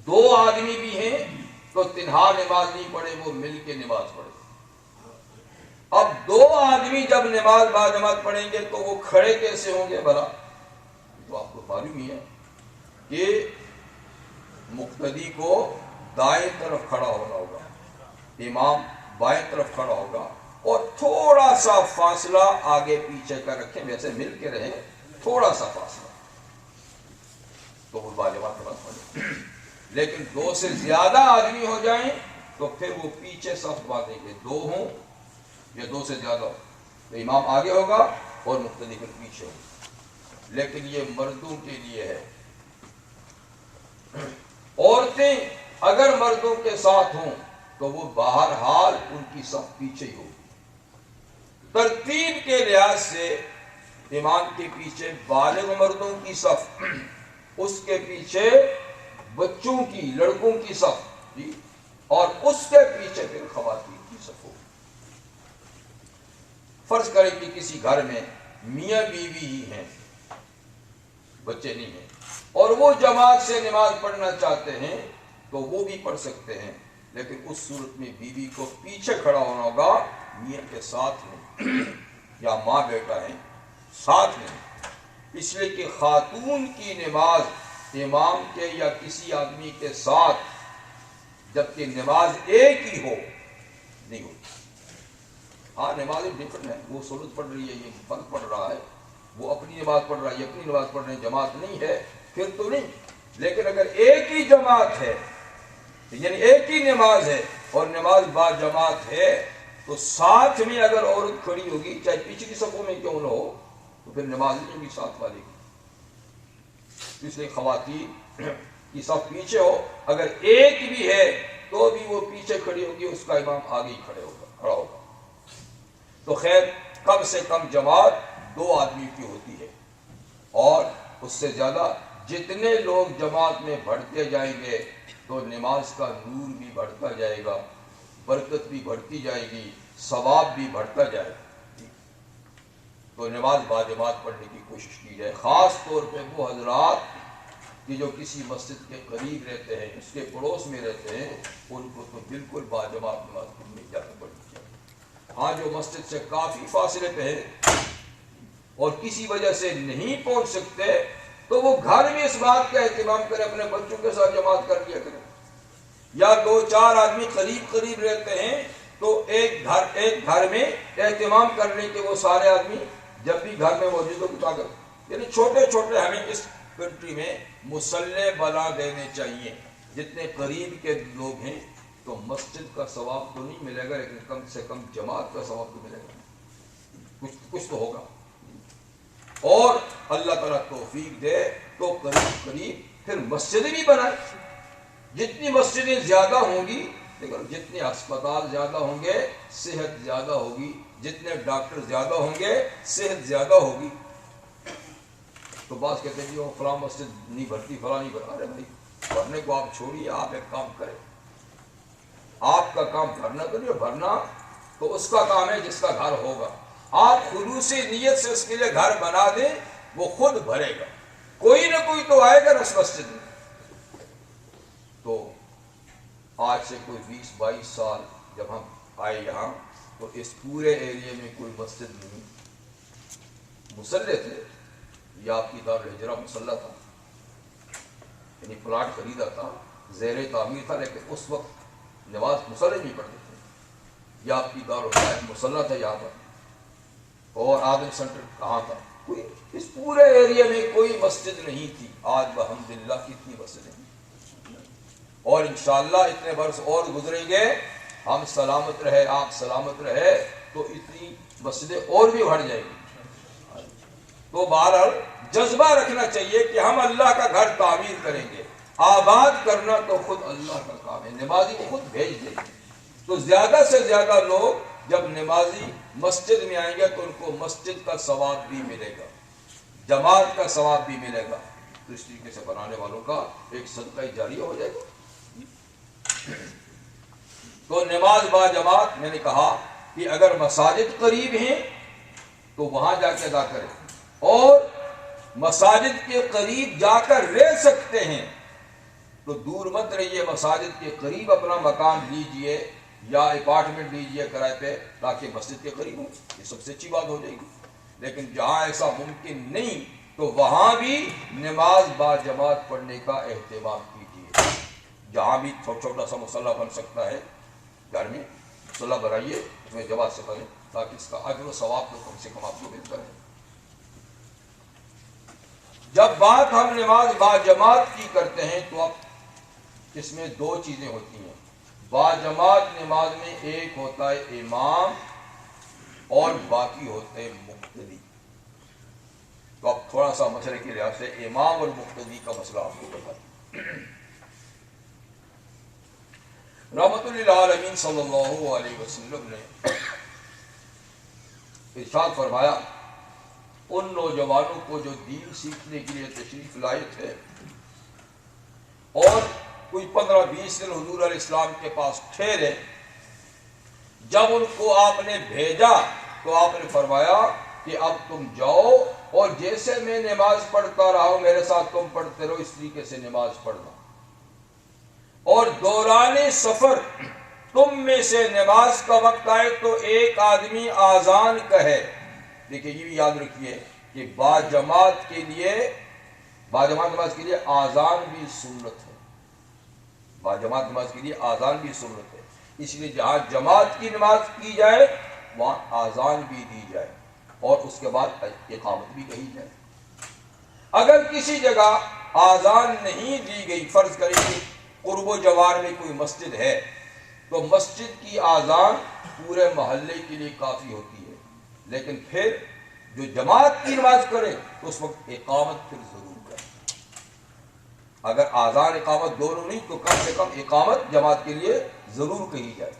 2 آدمی بھی ہیں تو تنہا نماز نہیں پڑھے، وہ مل کے نماز پڑھے۔ اب 2 آدمی جب نماز باجماعت پڑھیں گے تو وہ کھڑے کیسے ہوں گے بھلا؟ تو آپ کو معلوم ہی ہے کہ مقتدی کو دائیں طرف کھڑا ہونا ہوگا، امام بائیں طرف کھڑا ہوگا، اور تھوڑا سا فاصلہ آگے پیچھے کا رکھیں، ویسے مل کے رہیں، تھوڑا سا فاصلہ، تو وہ باجماعت نماز پڑھیں۔ لیکن 2 سے زیادہ آدمی ہو جائیں تو پھر وہ پیچھے صف باندھیں گے، 2 ہوں یا 2 سے زیادہ ہو تو امام آگے ہوگا اور مقتدی پھر پیچھے ہوگا۔ لیکن یہ مردوں کے لیے ہے، عورتیں اگر مردوں کے ساتھ ہوں تو وہ بہرحال ان کی صف پیچھے ہی ہوگی۔ ترتیب کے لحاظ سے امام کے پیچھے بالغ مردوں کی صف، اس کے پیچھے بچوں کی، لڑکوں کی صف، اور اس کے پیچھے پھر خواتین کی صف ہوگی۔ فرض کریں کہ کسی گھر میں میاں بیوی ہی ہیں، بچے نہیں ہیں، اور وہ جماعت سے نماز پڑھنا چاہتے ہیں تو وہ بھی پڑھ سکتے ہیں، لیکن اس صورت میں بیوی کو پیچھے کھڑا ہونا ہوگا، میاں کے ساتھ میں، یا ماں بیٹا ہے ساتھ میں، اس لیے کہ خاتون کی نماز امام کے یا کسی آدمی کے ساتھ جبکہ نماز ایک ہی ہو نہیں ہوتی۔ ہاں نمازیں ڈفرنٹ ہے، وہ سنت پڑھ رہی ہے، یہ فرض پڑھ رہا ہے، وہ اپنی نماز پڑھ رہا ہے، یہ اپنی نماز پڑھ رہے ہیں، جماعت نہیں ہے، پھر تو نہیں۔ لیکن اگر ایک ہی جماعت ہے، یعنی ایک ہی نماز ہے اور نماز با جماعت ہے، تو ساتھ میں اگر عورت کھڑی ہوگی چاہے پچھلی صفوں میں کیوں نہ ہو تو پھر نماز نہیں ہوگی ساتھ والے کی۔ اس لیے خواتین کی صف پیچھے ہو، اگر ایک بھی ہے تو بھی وہ پیچھے کھڑی ہوگی، اس کا امام آگے ہی کھڑا ہوگا۔ تو خیر کم سے کم جماعت 2 آدمی کی ہوتی ہے، اور اس سے زیادہ جتنے لوگ جماعت میں بڑھتے جائیں گے تو نماز کا نور بھی بڑھتا جائے گا، برکت بھی بڑھتی جائے گی، ثواب بھی بڑھتا جائے گا۔ تو نماز باجماعت پڑھنے کی کوشش کی جائے، خاص طور پہ وہ حضرات کہ جو کسی مسجد کے قریب رہتے ہیں، اس کے پڑوس میں رہتے ہیں، ان کو تو بالکل باجماعت نماز پڑھنے کی اجازت پڑنی چاہیے۔ ہاں جو مسجد سے کافی فاصلے پہ ہیں اور کسی وجہ سے نہیں پہنچ سکتے تو وہ گھر میں اس بات کا اہتمام کریں، اپنے بچوں کے ساتھ جماعت کر لیا کریں، یا 2-4 آدمی قریب رہتے ہیں تو ایک گھر میں اہتمام کرنے کے وہ سارے آدمی جب بھی گھر میں موجود ہو یعنی چھوٹے ہمیں اس کنٹری میں مصلے بنا دینے چاہیے، جتنے قریب کے لوگ ہیں تو مسجد کا ثواب تو نہیں ملے گا لیکن کم سے کم جماعت کا ثواب تو ملے گا، کچھ تو ہوگا۔ اور اللہ تعالیٰ توفیق دے تو قریب قریب پھر مسجدیں بھی بنائیں. جتنی مسجدیں زیادہ ہوں گی، لیکن جتنے ہسپتال زیادہ ہوں گے صحت زیادہ ہوگی، جتنے ڈاکٹر زیادہ ہوں گے صحت زیادہ ہوگی. تو بعض کہتے ہیں جی وہ فلاں مسجد نہیں بھرتی، فلاں نہیں بھرا. ارے بھائی بھرنے کو آپ چھوڑیے، آپ ایک کام کریں. آپ کا کام بھرنا تو نہیں، بھرنا تو اس کا کام ہے جس کا گھر ہوگا. آپ خلوصی نیت سے اس کے لیے گھر بنا دیں، وہ خود بھرے گا. کوئی نہ کوئی تو آئے گا اس مسجد میں. تو آج سے کوئی 20-22 سال جب ہم آئے یہاں تو اس پورے ایریے میں کوئی مسجد نہیں. مصلے تھے، یہ آپ کی دارالہجرہ مصلہ تھا، یعنی پلاٹ خریدا تھا، زیر تعمیر تھا، لیکن اس وقت نماز مصلے نہیں پڑھتے تھے. یہ آپ کی دارالہجرہ مصلہ تھا یہاں پر. اور آدم سینٹر کہاں تھا؟ کوئی اس پورے ایریے میں کوئی مسجد نہیں تھی. آج الحمدللہ کتنی مسجدیں ہیں، اور انشاءاللہ اتنے برس اور گزریں گے، ہم سلامت رہے، آپ سلامت رہے تو اتنی مسجدیں اور بھی بڑھ جائیں گی. تو بہرحال جذبہ رکھنا چاہیے کہ ہم اللہ کا گھر تعمیر کریں گے. آباد کرنا تو خود اللہ کا کام ہے، نمازی کو خود بھیج دیں گے. تو زیادہ سے زیادہ لوگ جب نمازی مسجد میں آئیں گے تو ان کو مسجد کا ثواب بھی ملے گا، جماعت کا ثواب بھی ملے گا. تو اس طریقے سے بنانے والوں کا ایک صدقہ جاریہ ہو جائے گا. تو نماز با جماعت میں نے کہا کہ اگر مساجد قریب ہیں تو وہاں جا کے ادا کریں، اور مساجد کے قریب جا کر رہ سکتے ہیں تو دور مت رہیے، مساجد کے قریب اپنا مکان لیجئے یا اپارٹمنٹ لیجئے کرائے پہ تاکہ مسجد کے قریب ہو. یہ سب سے اچھی بات ہو جائے گی. لیکن جہاں ایسا ممکن نہیں تو وہاں بھی نماز با جماعت پڑھنے کا اہتمام کیجیے. جہاں بھی چھوٹا سا مصلح بن سکتا ہے گھر میں مصلح بنائیے، اس میں جماعت سے پڑھیں تاکہ اس کا اجر و ثواب تو کم سے کم آپ کو ملتا ہے. جب بات ہم نماز با جماعت کی کرتے ہیں تو اب اس میں دو چیزیں ہوتی ہیں. با جماعت نماز میں ایک ہوتا ہے امام اور باقی ہوتے ہیں مقتدی. تو اب تھوڑا سا مسئلے کے لحاظ سے امام اور مقتدی کا مسئلہ آپ کو بتا دیں. رحمت للعالمین صلی اللہ علیہ وسلم نے ارشاد فرمایا ان نوجوانوں کو جو دین سیکھنے کے لیے تشریف لائے تھے اور کوئی 15-20 دن حضور علیہ السلام کے پاس ٹھہرے، جب ان کو آپ نے بھیجا تو آپ نے فرمایا کہ اب تم جاؤ اور جیسے میں نماز پڑھتا رہا ہوں میرے ساتھ تم پڑھتے رہو، اس طریقے سے نماز پڑھنا. اور دوران سفر تم میں سے نماز کا وقت آئے تو ایک آدمی آذان کہے. دیکھیے یہ بھی یاد رکھیے کہ با جماعت نماز کے لیے آذان بھی سنت ہے. با جماعت نماز کے لیے آذان بھی سنت ہے. اس لیے جہاں جماعت کی نماز کی جائے وہاں آذان بھی دی جائے اور اس کے بعد اقامت بھی کہی جائے. اگر کسی جگہ آذان نہیں دی گئی، فرض کریں کہ قرب و جوار میں کوئی مسجد ہے تو مسجد کی آذان پورے محلے کے لیے کافی ہوتی ہے، لیکن پھر جو جماعت کی نماز کرے تو اس وقت اقامت پھر ضرور کرے. اگر آذان اقامت دونوں نہیں تو کم سے کم اقامت جماعت کے لیے ضرور کہی جائے.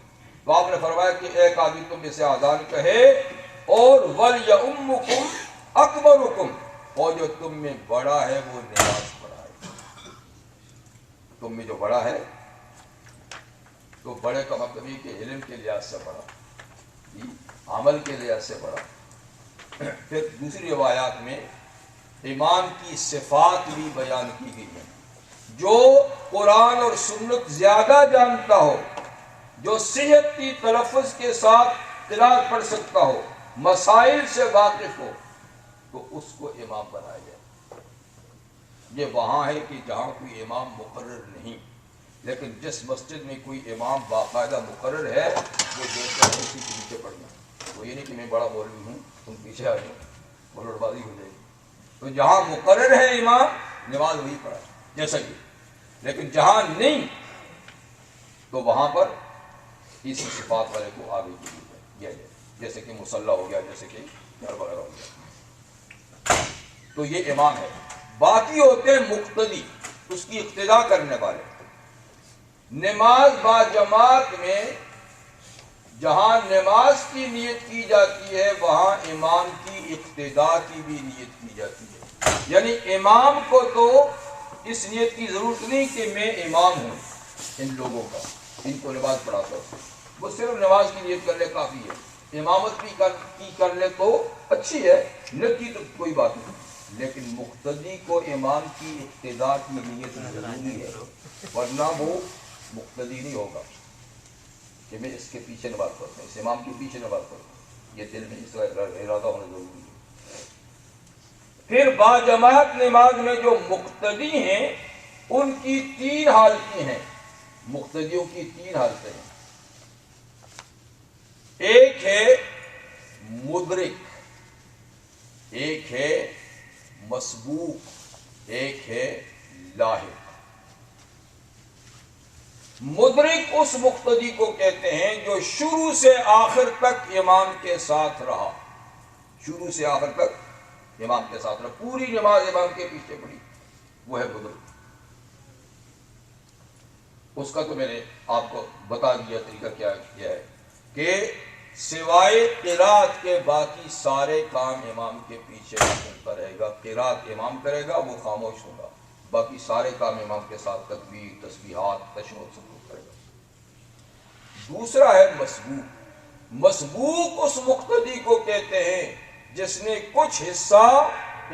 تو آپ نے فرمایا کہ ایک آدمی تم میں سے آذان کہے اور وَلْيَؤُمُّكُمْ أَكْبَرُكُمْ، اور جو تم میں بڑا ہے وہ نماز پڑھائے. تم میں جو بڑا ہے تو بڑے کا مطلب یہ کہ علم کے لحاظ سے بڑا، عمل کے لحاظ سے بڑا. پھر دوسری روایات میں امام کی صفات بھی بیان کی گئی ہیں. جو قرآن اور سنت زیادہ جانتا ہو، جو صحت کی تلفظ کے ساتھ قرات پڑھ سکتا ہو، مسائل سے واقف ہو، تو اس کو امام بنایا جائے. یہ وہاں ہے کہ جہاں کوئی امام مقرر نہیں، لیکن جس مسجد میں کوئی امام باقاعدہ مقرر ہے وہ دیکھتا ہے اسی کے پیچھے پڑھنا. وہ یہ نہیں کہ میں بڑا مولوی ہوں تم پیچھے آ جاؤ، بولڑ بازی ہو جائے گی. تو جہاں مقرر ہے امام نماز وہی پڑھائے جیسا کہ، لیکن جہاں نہیں تو وہاں پر اسی صفات والے کو آگے کیا جائے، جیسے کہ مصلح ہو گیا، جیسے کہ گھر وغیرہ ہو گیا. تو یہ امام ہے. باقی ہوتے ہیں مقتدی، اس کی اقتدا کرنے والے. نماز با جماعت میں جہاں نماز کی نیت کی جاتی ہے وہاں امام کی اقتدا کی بھی نیت کی جاتی ہے. یعنی امام کو تو اس نیت کی ضرورت نہیں کہ میں امام ہوں ان لوگوں کا، ان کو نماز پڑھاتا ہوں، وہ صرف نماز کی نیت کر لے کافی ہے. امامت بھی کر لے تو اچھی ہے، نیت کی تو کوئی بات نہیں، لیکن مقتدی کو امام کی اقتدا کی نیت ضروری ہے، ورنہ وہ مقتدی نہیں ہوگا کہ میں اس کے پیچھے نماز پڑھتا ہوں، اس امام کے پیچھے نماز پڑھتا ہوں. یہ دل میں اس کا ارادہ ہونا ضروری ہے. پھر با جماعت نماز میں جو مقتدی ہیں ان کی 3 حالتیں ہیں. مقتدیوں کی 3 حالتیں ہیں. ایک ہے مدرک، ایک ہے مسبوق، ایک ہے لاحق. مدرک اس مقتدی کو کہتے ہیں جو شروع سے آخر تک امام کے ساتھ رہا، شروع سے آخر تک امام کے ساتھ رہا، پوری نماز امام کے پیچھے پڑی، وہ ہے مدرک. اس کا تو میں نے آپ کو بتا دیا طریقہ کیا ہے کہ سوائے قرات کے باقی سارے کام امام کے پیچھے کرتا رہے گا. قرات امام کرے گا، وہ خاموش ہوگا، باقی سارے کام امام کے ساتھ تکبیر، تسبیحات، تشہد سب کچھ کرے گا. دوسرا ہے مسبوق. مسبوق اس مقتدی کو کہتے ہیں جس نے کچھ حصہ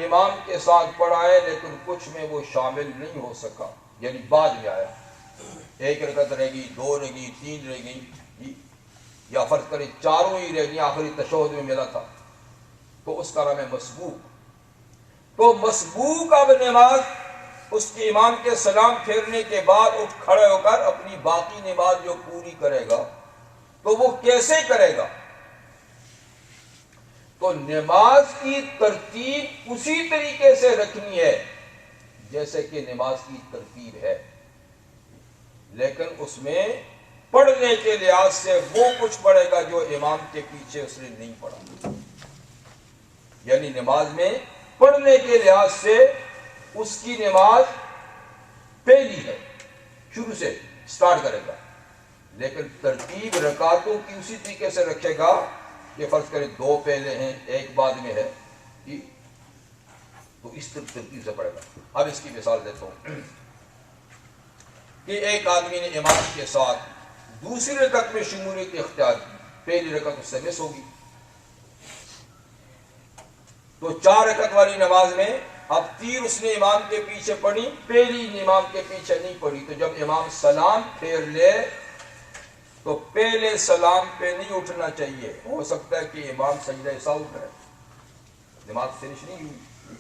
امام کے ساتھ پڑھا ہے لیکن کچھ میں وہ شامل نہیں ہو سکا، یعنی بعد میں آیا. 1 رکعت رہ گئی، 2 رہ گئی، 3 رہ گئی، یا فرض کریں 4 ہی رہ گئی، آخری تشہد میں ملا تھا، تو اس کا نام ہے مسبوق. تو مسبوق اب نماز اس کے امام کے سلام پھیرنے کے بعد اٹھ کھڑے ہو کر اپنی باقی نماز جو پوری کرے گا تو وہ کیسے کرے گا؟ تو نماز کی ترتیب اسی طریقے سے رکھنی ہے جیسے کہ نماز کی ترتیب ہے، لیکن اس میں پڑھنے کے لحاظ سے وہ کچھ پڑھے گا جو امام کے پیچھے اس نے نہیں پڑھا. یعنی نماز میں پڑھنے کے لحاظ سے اس کی نماز پہلی ہے، شروع سے سٹارٹ کرے گا، لیکن ترتیب رکعتوں کی اسی طریقے سے رکھے گا کہ فرض کریں 2 پہلے ہیں 1 بعد میں ہے، تو اس ترتیب سے پڑھے گا. اب اس کی مثال دیتا ہوں کہ ایک آدمی نے امام کے ساتھ دوسری رکعت میں شمولیت اختیار کی، پہلی رکعت اس سے مس ہوگی، تو 4 رکعت والی نماز میں اب 3 اس نے امام کے پیچھے پڑھی، پہلی امام کے پیچھے نہیں پڑھی. تو جب امام سلام پھیر لے تو پہلے سلام پہ نہیں اٹھنا چاہیے، ہو سکتا ہے کہ امام سجدہ سہو کرے، نماز فنش نہیں ہوئی.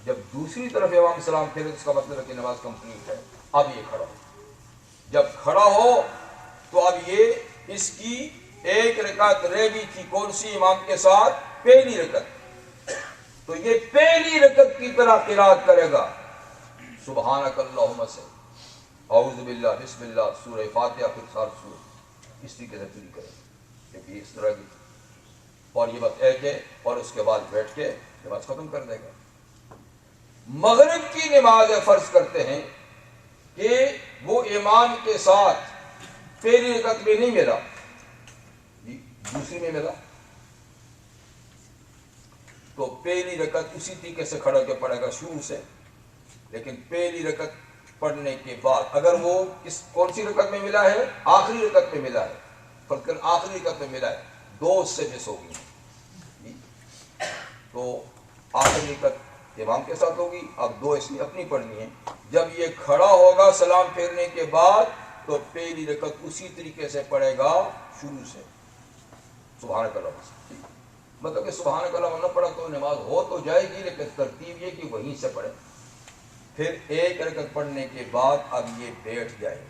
جب دوسری طرف امام سلام پھیرے تو اس کا مطلب ہے کہ نماز کمپلیٹ ہے. اب یہ کھڑا ہو، جب کھڑا ہو تو اب یہ اس کی 1 رکعت رہ گئی تھی، کون سی؟ امام کے ساتھ پہلی رکعت. تو یہ پہلی رکعت کی طرح قرات کرے گا، سبحانک اللہم سے اعوذ باللہ، بسم اللہ، سورہ فاتحہ، پھر سار سورہ، اس طریقے سے پوری کرے گا کیونکہ اس طرح کی. اور یہ بات ایک ہے، اور اس کے بعد بیٹھ کے نماز ختم کر دے گا. مغرب کی نماز فرض کرتے ہیں کہ وہ امام کے ساتھ پہلی رکعت میں نہیں ملا، دوسری میں ملا، تو پہلی رکعت اسی طریقے سے کھڑا کے پڑھے گا شروع سے، لیکن پہلی رکعت پڑھنے کے بعد اگر وہ کون سی رکعت میں ملا ہے؟ آخری رکعت میں ملا ہے، فرض کر آخری رکعت میں ملا ہے، 2 اس سے مس ہوگی، تو آخری رکعت امام کے ساتھ ہوگی، اب 2 اس نے اپنی پڑھنی ہے. جب یہ کھڑا ہوگا سلام پھیرنے کے بعد تو پہلی رکعت اسی طریقے سے پڑھے گا شروع سے، سبحانک اللہم. مطلب کہ سبحانک اللہم نہ پڑھا تو نماز ہو تو جائے گی، لیکن ترتیب یہ کہ وہیں سے پڑھے. پھر 1 رکعت پڑھنے کے بعد اب یہ بیٹھ جائے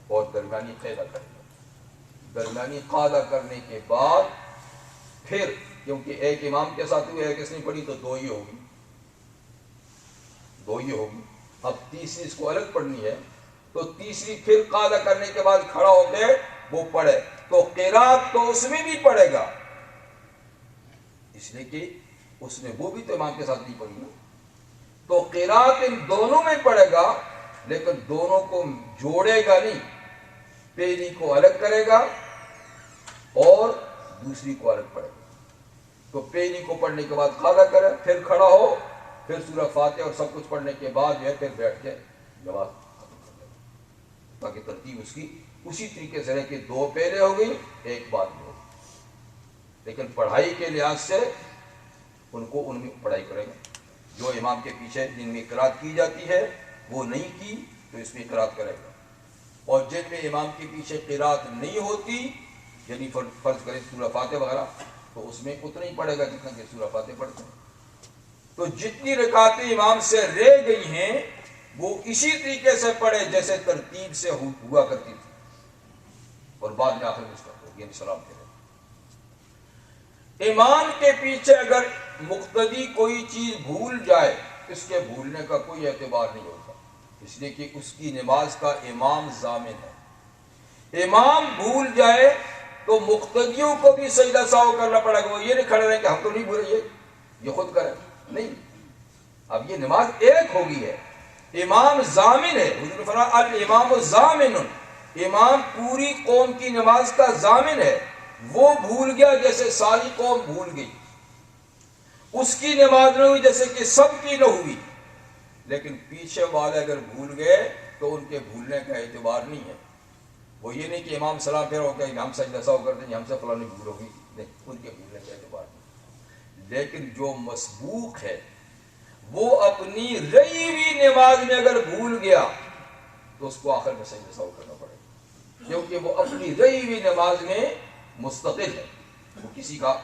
اور درمیانی قاعدہ کرے گا. درمیانی قاعدہ کرنے کے بعد پھر کیونکہ ایک امام کے ساتھ ہوئی، ایک اس نے پڑھی تو 2 ہی ہوگی، 2 ہی ہوگی. اب تیسری اس کو الگ پڑھنی ہے، تو تیسری پھر قاعدہ کرنے کے بعد کھڑا ہو کے وہ پڑھے، تو قرات تو اس میں بھی پڑھے گا، اس لیے کہ اس نے وہ بھی تو امام کے ساتھ نہیں پڑھی نا. تو قرات ان دونوں میں پڑھے گا لیکن دونوں کو جوڑے گا نہیں, پہلی کو الگ کرے گا اور دوسری کو الگ پڑھے گا. تو پہلی کو پڑھنے کے بعد قاعدہ کرے, پھر کھڑا ہو, پھر سورہ فاتحہ اور سب کچھ پڑھنے کے بعد جو ہے پھر بیٹھ کے نماز ختم کر دے گا, تاکہ ترتیب اس کی اسی طریقے سے رہے کہ دو پہلے ہو گئی ایک بعد میں ہو گئی. لیکن پڑھائی کے لحاظ سے ان میں پڑھائی کرے گا. جو امام کے پیچھے جن میں قرات کی جاتی ہے وہ نہیں کی تو اس میں قرات کرے گا, اور جن میں امام کے پیچھے قرات نہیں ہوتی یعنی فرض کرے سورہ فاتحہ وغیرہ تو اس میں اتنا ہی پڑھے گا جتنا کہ سورہ فاتحہ پڑھتے ہیں. تو جتنی رکعتیں امام سے رہ گئی ہیں وہ اسی طریقے سے پڑھے جیسے ترتیب سے ہوا کرتی تھی, اور بعد میں آخر میں اس کا یعنی سلام پھیرے. امام کے پیچھے اگر مقتدی کوئی چیز بھول جائے اس کے بھولنے کا کوئی اعتبار نہیں ہوتا, اس لیے کہ اس کی نماز کا امام ضامن ہے. امام بھول جائے تو مقتدیوں کو بھی سجدہ سہو کرنا پڑے گا. وہ یہ نہیں کھڑے رہے کہ ہم تو نہیں بھولے, یہ خود کریں نہیں. اب یہ نماز ایک ہوگی ہے, امام ضامن ہے. حضور نے فرمایا الامام ضامن, امام پوری قوم کی نماز کا ضامن ہے. وہ بھول گیا جیسے ساری قوم بھول گئی, اس کی نماز نہ ہوئی جیسے کہ سب کی نہ ہوئی. لیکن پیچھے والے اگر بھول گئے تو ان کے بھولنے کا اعتبار نہیں ہے. وہ یہ نہیں کہ امام سلام پھیرا ہو گیا ہم سجدہ سہو کر دیں ہم سے فلاں بھول ہوگی, نہیں, ان کے بھولنے کا اعتبار نہیں. لیکن جو مسبوق ہے وہ اپنی رہی ہوئی نماز میں اگر بھول گیا تو اس کو آخر میں سجدہ سہو کرنا پڑے گا, کیونکہ وہ اپنی رہی ہوئی نماز میں مستقل ہے, وہ کسی کا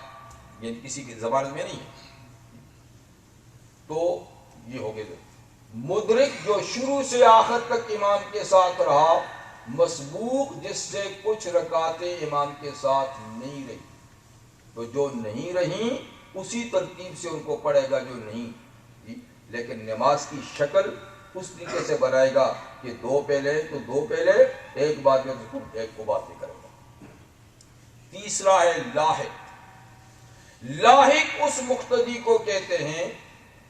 یعنی کسی کی ضمانت میں نہیں ہے. تو یہ ہو گئے مدرک جو شروع سے آخر تک امام کے ساتھ رہا, مسبوق جس سے کچھ رکعتیں امام کے ساتھ نہیں رہی. تو جو نہیں رہیں اسی ترتیب سے ان کو پڑھے گا جو نہیں, لیکن نماز کی شکل اس طریقے سے بنائے گا کہ دو پہلے تو دو پہلے, ایک بعد میں ایک کو بعد میں کرے گا. تیسرا ہے لاحق. لاحق اس مقتدی کو کہتے ہیں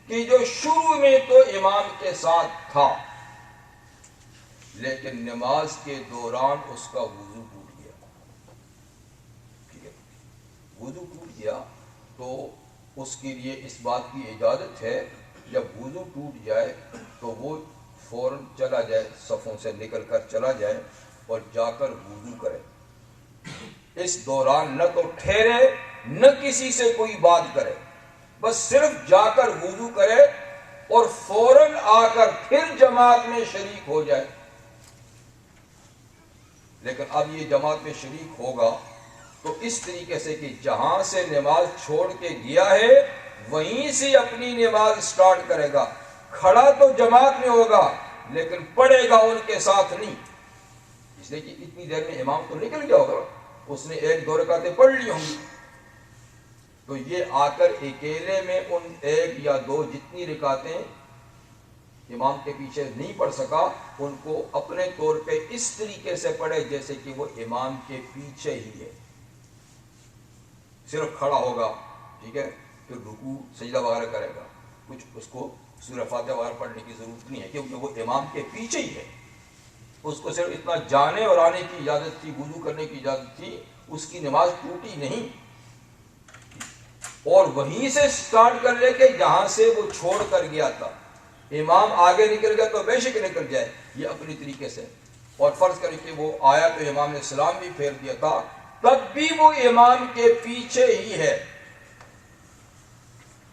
کہ جو شروع میں تو امام کے ساتھ تھا لیکن نماز کے دوران اس کا وضو ٹوٹ گیا. ٹھیک ہے, وضو ٹوٹ گیا تو اس کے لیے اس بات کی اجازت ہے جب وضو ٹوٹ جائے تو وہ فوراً چلا جائے, صفوں سے نکل کر چلا جائے اور جا کر وضو کرے. اس دوران نہ تو ٹھہرے نہ کسی سے کوئی بات کرے, بس صرف جا کر وضو کرے اور فوراً آ کر پھر جماعت میں شریک ہو جائے. لیکن اب یہ جماعت میں شریک ہوگا تو اس طریقے سے کہ جہاں سے نماز چھوڑ کے گیا ہے وہیں سے اپنی نماز سٹارٹ کرے گا. کھڑا تو جماعت میں ہوگا لیکن پڑھے گا ان کے ساتھ نہیں, اس لیے کہ اتنی دیر میں امام تو نکل گیا ہوگا, اس نے ایک دو رکعتیں پڑھ لی ہوں گی. تو یہ آ کر اکیلے میں ان ایک یا دو جتنی رکعتیں امام کے پیچھے نہیں پڑھ سکا ان کو اپنے طور پہ اس طریقے سے پڑھے جیسے کہ وہ امام کے پیچھے ہی ہے. صرف کھڑا ہوگا, ٹھیک ہے, پھر رکوع سجدہ وغیرہ کرے گا, کچھ اس کو سورہ فاتحہ وغیرہ پڑھنے کی ضرورت نہیں ہے کیونکہ وہ امام کے پیچھے ہی ہے. اس کو صرف اتنا جانے اور آنے کی اجازت تھی, وضو کرنے کی اجازت تھی, اس کی نماز ٹوٹی نہیں. اور وہیں سے سٹارٹ کر لے کہ جہاں سے وہ چھوڑ کر گیا تھا. امام آگے نکل گیا تو بے شک نکل جائے, یہ اپنی طریقے سے. اور فرض کریں کہ وہ آیا تو امام نے سلام بھی پھیر دیا تھا, تب بھی وہ امام کے پیچھے ہی ہے.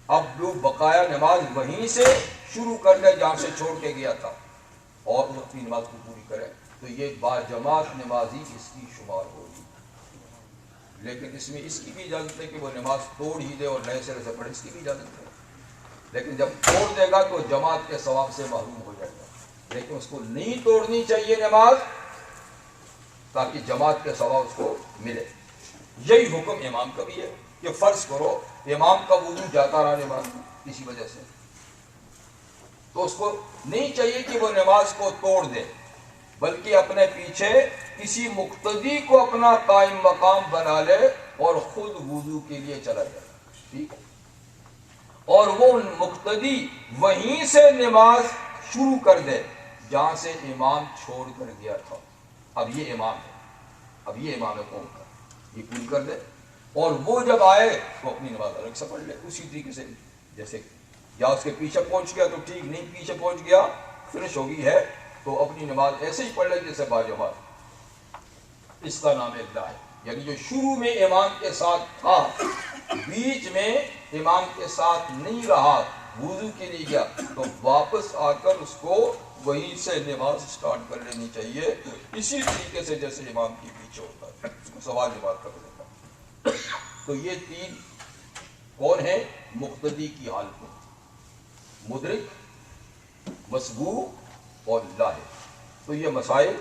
اب وہ بقایا نماز وہیں سے شروع کر لے جہاں سے چھوڑ کے گیا تھا اور وہ اپنی نماز کو پوری کرے تو یہ باجماعت نمازی اس کی شمار ہوگی. لیکن اس میں اس کی بھی اجازت ہے کہ وہ نماز توڑ ہی دے اور نئے سرے سے پڑھے, اس کی بھی اجازت ہے. لیکن جب توڑ دے گا تو جماعت کے ثواب سے محروم ہو جائے گا. لیکن اس کو نہیں توڑنی چاہیے نماز تاکہ جماعت کے ثواب اس کو ملے. یہی حکم امام کا بھی ہے کہ فرض کرو امام کا وضو جاتا رہا نماز میں کسی وجہ سے, تو اس کو نہیں چاہیے کہ وہ نماز کو توڑ دے بلکہ اپنے پیچھے کسی مقتدی کو اپنا قائم مقام بنا لے اور خود وضو کے لیے چلا جائے. ٹھیک ہے, اور وہ مقتدی وہیں سے نماز شروع کر دے جہاں سے امام چھوڑ کر گیا تھا. اب یہ امام ہے، اب یہ امام ہے قوم کا، یہ پوری کر دے، اور وہ جب آئے تو اپنی نماز الگ سے پڑھ لے اسی طریقے سے. جیسے یا اس کے پیچھے پہنچ گیا تو ٹھیک، نہیں پیچھے پہنچ گیا فنش ہو گئی ہے تو اپنی نماز ایسے ہی پڑھ لے جیسے باجماعت. اس کا نام اقتدا ہے. یعنی جو شروع میں امام کے ساتھ تھا، بیچ میں امام کے ساتھ نہیں رہا، وضو کے لیے گیا، تو واپس آ کر اس کو وہیں سے نماز سٹارٹ کر لینی چاہیے اسی طریقے سے جیسے امام کے پیچھے ہوتا ہے. اس کو سوال جواب کر دیتا. تو یہ تین کون ہیں؟ مقتدی کی حالت میں، مدرک، مسبوق اور لاحق. تو یہ مسائل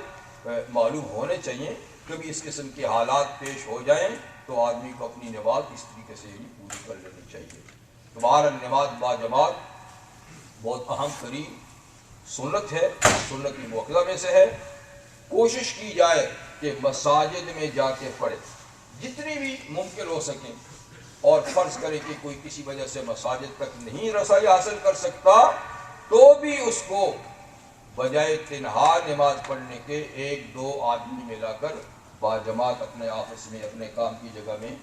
معلوم ہونے چاہیے. کبھی اس قسم کے حالات پیش ہو جائیں تو آدمی کو اپنی نماز اس طریقے سے ہی پوری کر لینی چاہیے. تمہارا نماز با جماعت بہت اہم ترین سنت ہے، سنت موقعہ میں سے ہے. کوشش کی جائے کہ مساجد میں جا کے پڑھے جتنی بھی ممکن ہو سکیں. اور فرض کرے کہ کوئی کسی وجہ سے مساجد تک نہیں رسائی حاصل کر سکتا تو بھی اس کو بجائے تنہا نماز پڑھنے کے ایک دو آدمی ملا کر باجماعت اپنے آفس میں، اپنے کام کی جگہ میں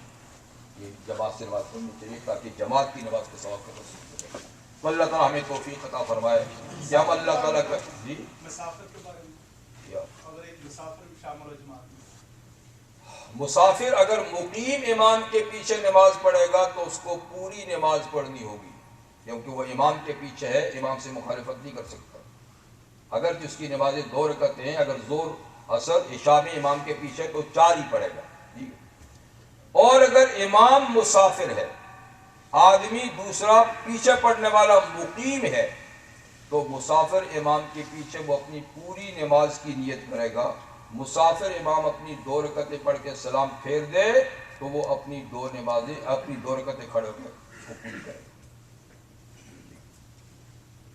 یہ جماعت سے نماز پڑھنی چاہیے تاکہ جماعت کی نماز کے ثواب کا حصول کرے. تو اللہ تعالیٰ ہمیں توفیق عطا فرمائے کہ ہم اللہ تعالیٰ کا جی مسافر کے بارے میں، اگر ایک مسافر بھی شامل ہو جماعت میں، مسافر اگر مقیم امام کے پیچھے نماز پڑھے گا تو اس کو پوری نماز پڑھنی ہوگی، کیونکہ وہ امام کے پیچھے ہے، امام سے مخالفت نہیں کر سکتا. اگر جس کی نمازیں 2 رکعتیں ہیں، اگر ظہر عصر عشاء میں امام کے پیچھے تو 4 ہی پڑھے گا. ٹھیک ہے. اور اگر امام مسافر ہے، آدمی دوسرا پیچھے پڑھنے والا مقیم ہے، تو مسافر امام کے پیچھے وہ اپنی پوری نماز کی نیت کرے گا. مسافر امام اپنی 2 رکعتیں پڑھ کے سلام پھیر دے تو وہ اپنی 2 رکعتیں کھڑے ہو کے اس کو پوری کرے گا.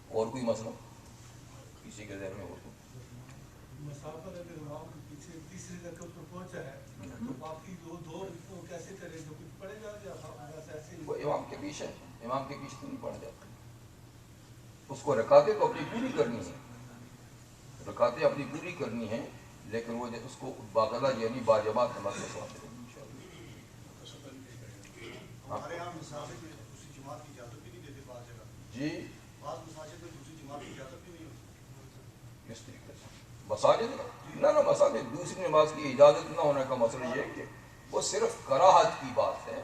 اور کوئی مسئلہ کسی کے ذہن میں ہو تو؟ مسافر اگر امام کے پیچھے تیسری رکعت پر پہنچا ہے تو باقی دو رکعتوں کیسے کرے؟ جو کچھ پڑھے گا یا ایسے ہی؟ وہ امام کے پیچھے، امام کے پیچھے تو نہیں پڑھ جاتا. اس کو رکعتیں تو اپنی پوری کرنی ہے، رکعتیں اپنی پوری کرنی ہے، لیکن وہ اس کو باقاعدہ یعنی باجماعت نماز کے ساتھ کرنی ہمارے یہاں مساجد میں دوسری جماعت کی اجازت بھی نہیں دیتے بعض جگہ. جی بعض مساجد میں دوسری جماعت کی اجازت بھی نہیں ہوتی. کس طریقے سے مساجد میں نہ مساجد دوسری نماز کی اجازت نہ ہونے کا مسئلہ یہ ہے کہ وہ صرف کراہت کی بات ہے،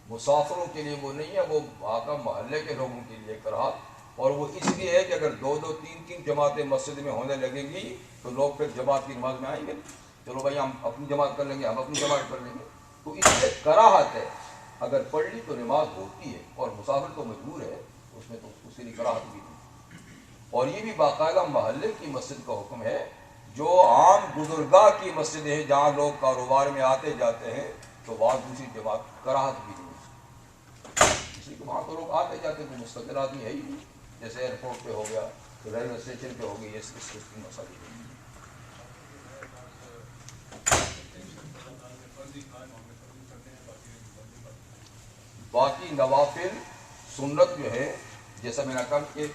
مسافروں کے لیے وہ نہیں ہے، وہ آقا محلے کے لوگوں کے لیے کراہت. اور وہ اس لیے ہے کہ اگر 2 3 جماعتیں مسجد میں ہونے لگیں گی تو لوگ پھر جماعت کی نماز میں آئیں گے. چلو بھائی ہم اپنی جماعت کر لیں گے، ہم اپنی جماعت کر لیں گے. تو اس سے کراہت ہے. اگر پڑھ لی تو نماز ہوتی ہے، اور مسافر تو مجبور ہے اس میں، تو اس کے لیے کراہت بھی نہیں. اور یہ بھی باقاعدہ محلے کی مسجد کا حکم ہے. جو عام بزرگاہ کی مسجدیں ہیں جہاں لوگ کاروبار میں آتے جاتے ہیں تو وہاں دوسری جماعت کراہت بھی نہیں ہے، اس لیے کہ وہاں تو لوگ آتے جاتے ہیں، کوئی مستقل آدمی ہے ہی نہیں. جیسے ایئرپورٹ پہ ہو گیا، ریلوے اسٹیشن پہ ہو گئی، اس کی مسئلہ نہیں. باقی نوافل سنت جو ہے، جیسا میں نے کہا کہ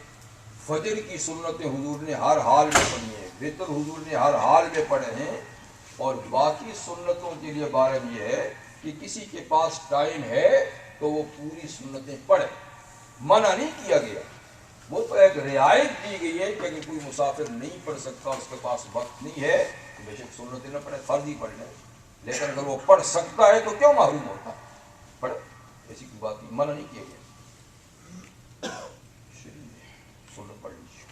فجر کی سنتیں حضور نے ہر حال میں پڑھی ہیں، وتر حضور نے ہر حال میں پڑھے ہیں. اور باقی سنتوں کے لیے بارہ یہ ہے کہ کسی کے پاس ٹائم ہے تو وہ پوری سنتیں پڑھے، منع نہیں کیا گیا. وہ تو ایک رعایت دی گئی ہے کہ اگر کوئی مسافر نہیں پڑھ سکتا، اس کے پاس وقت نہیں ہے تو بے شک سنتیں نہ پڑھے، فرض ہی پڑھ لے. لیکن اگر وہ پڑھ سکتا ہے تو کیوں محروم ہوتا ہے؟ پڑھے، ایسی کوئی بات نہیں، منع نہیں کیا گیا. سنت پڑھ لیجیے.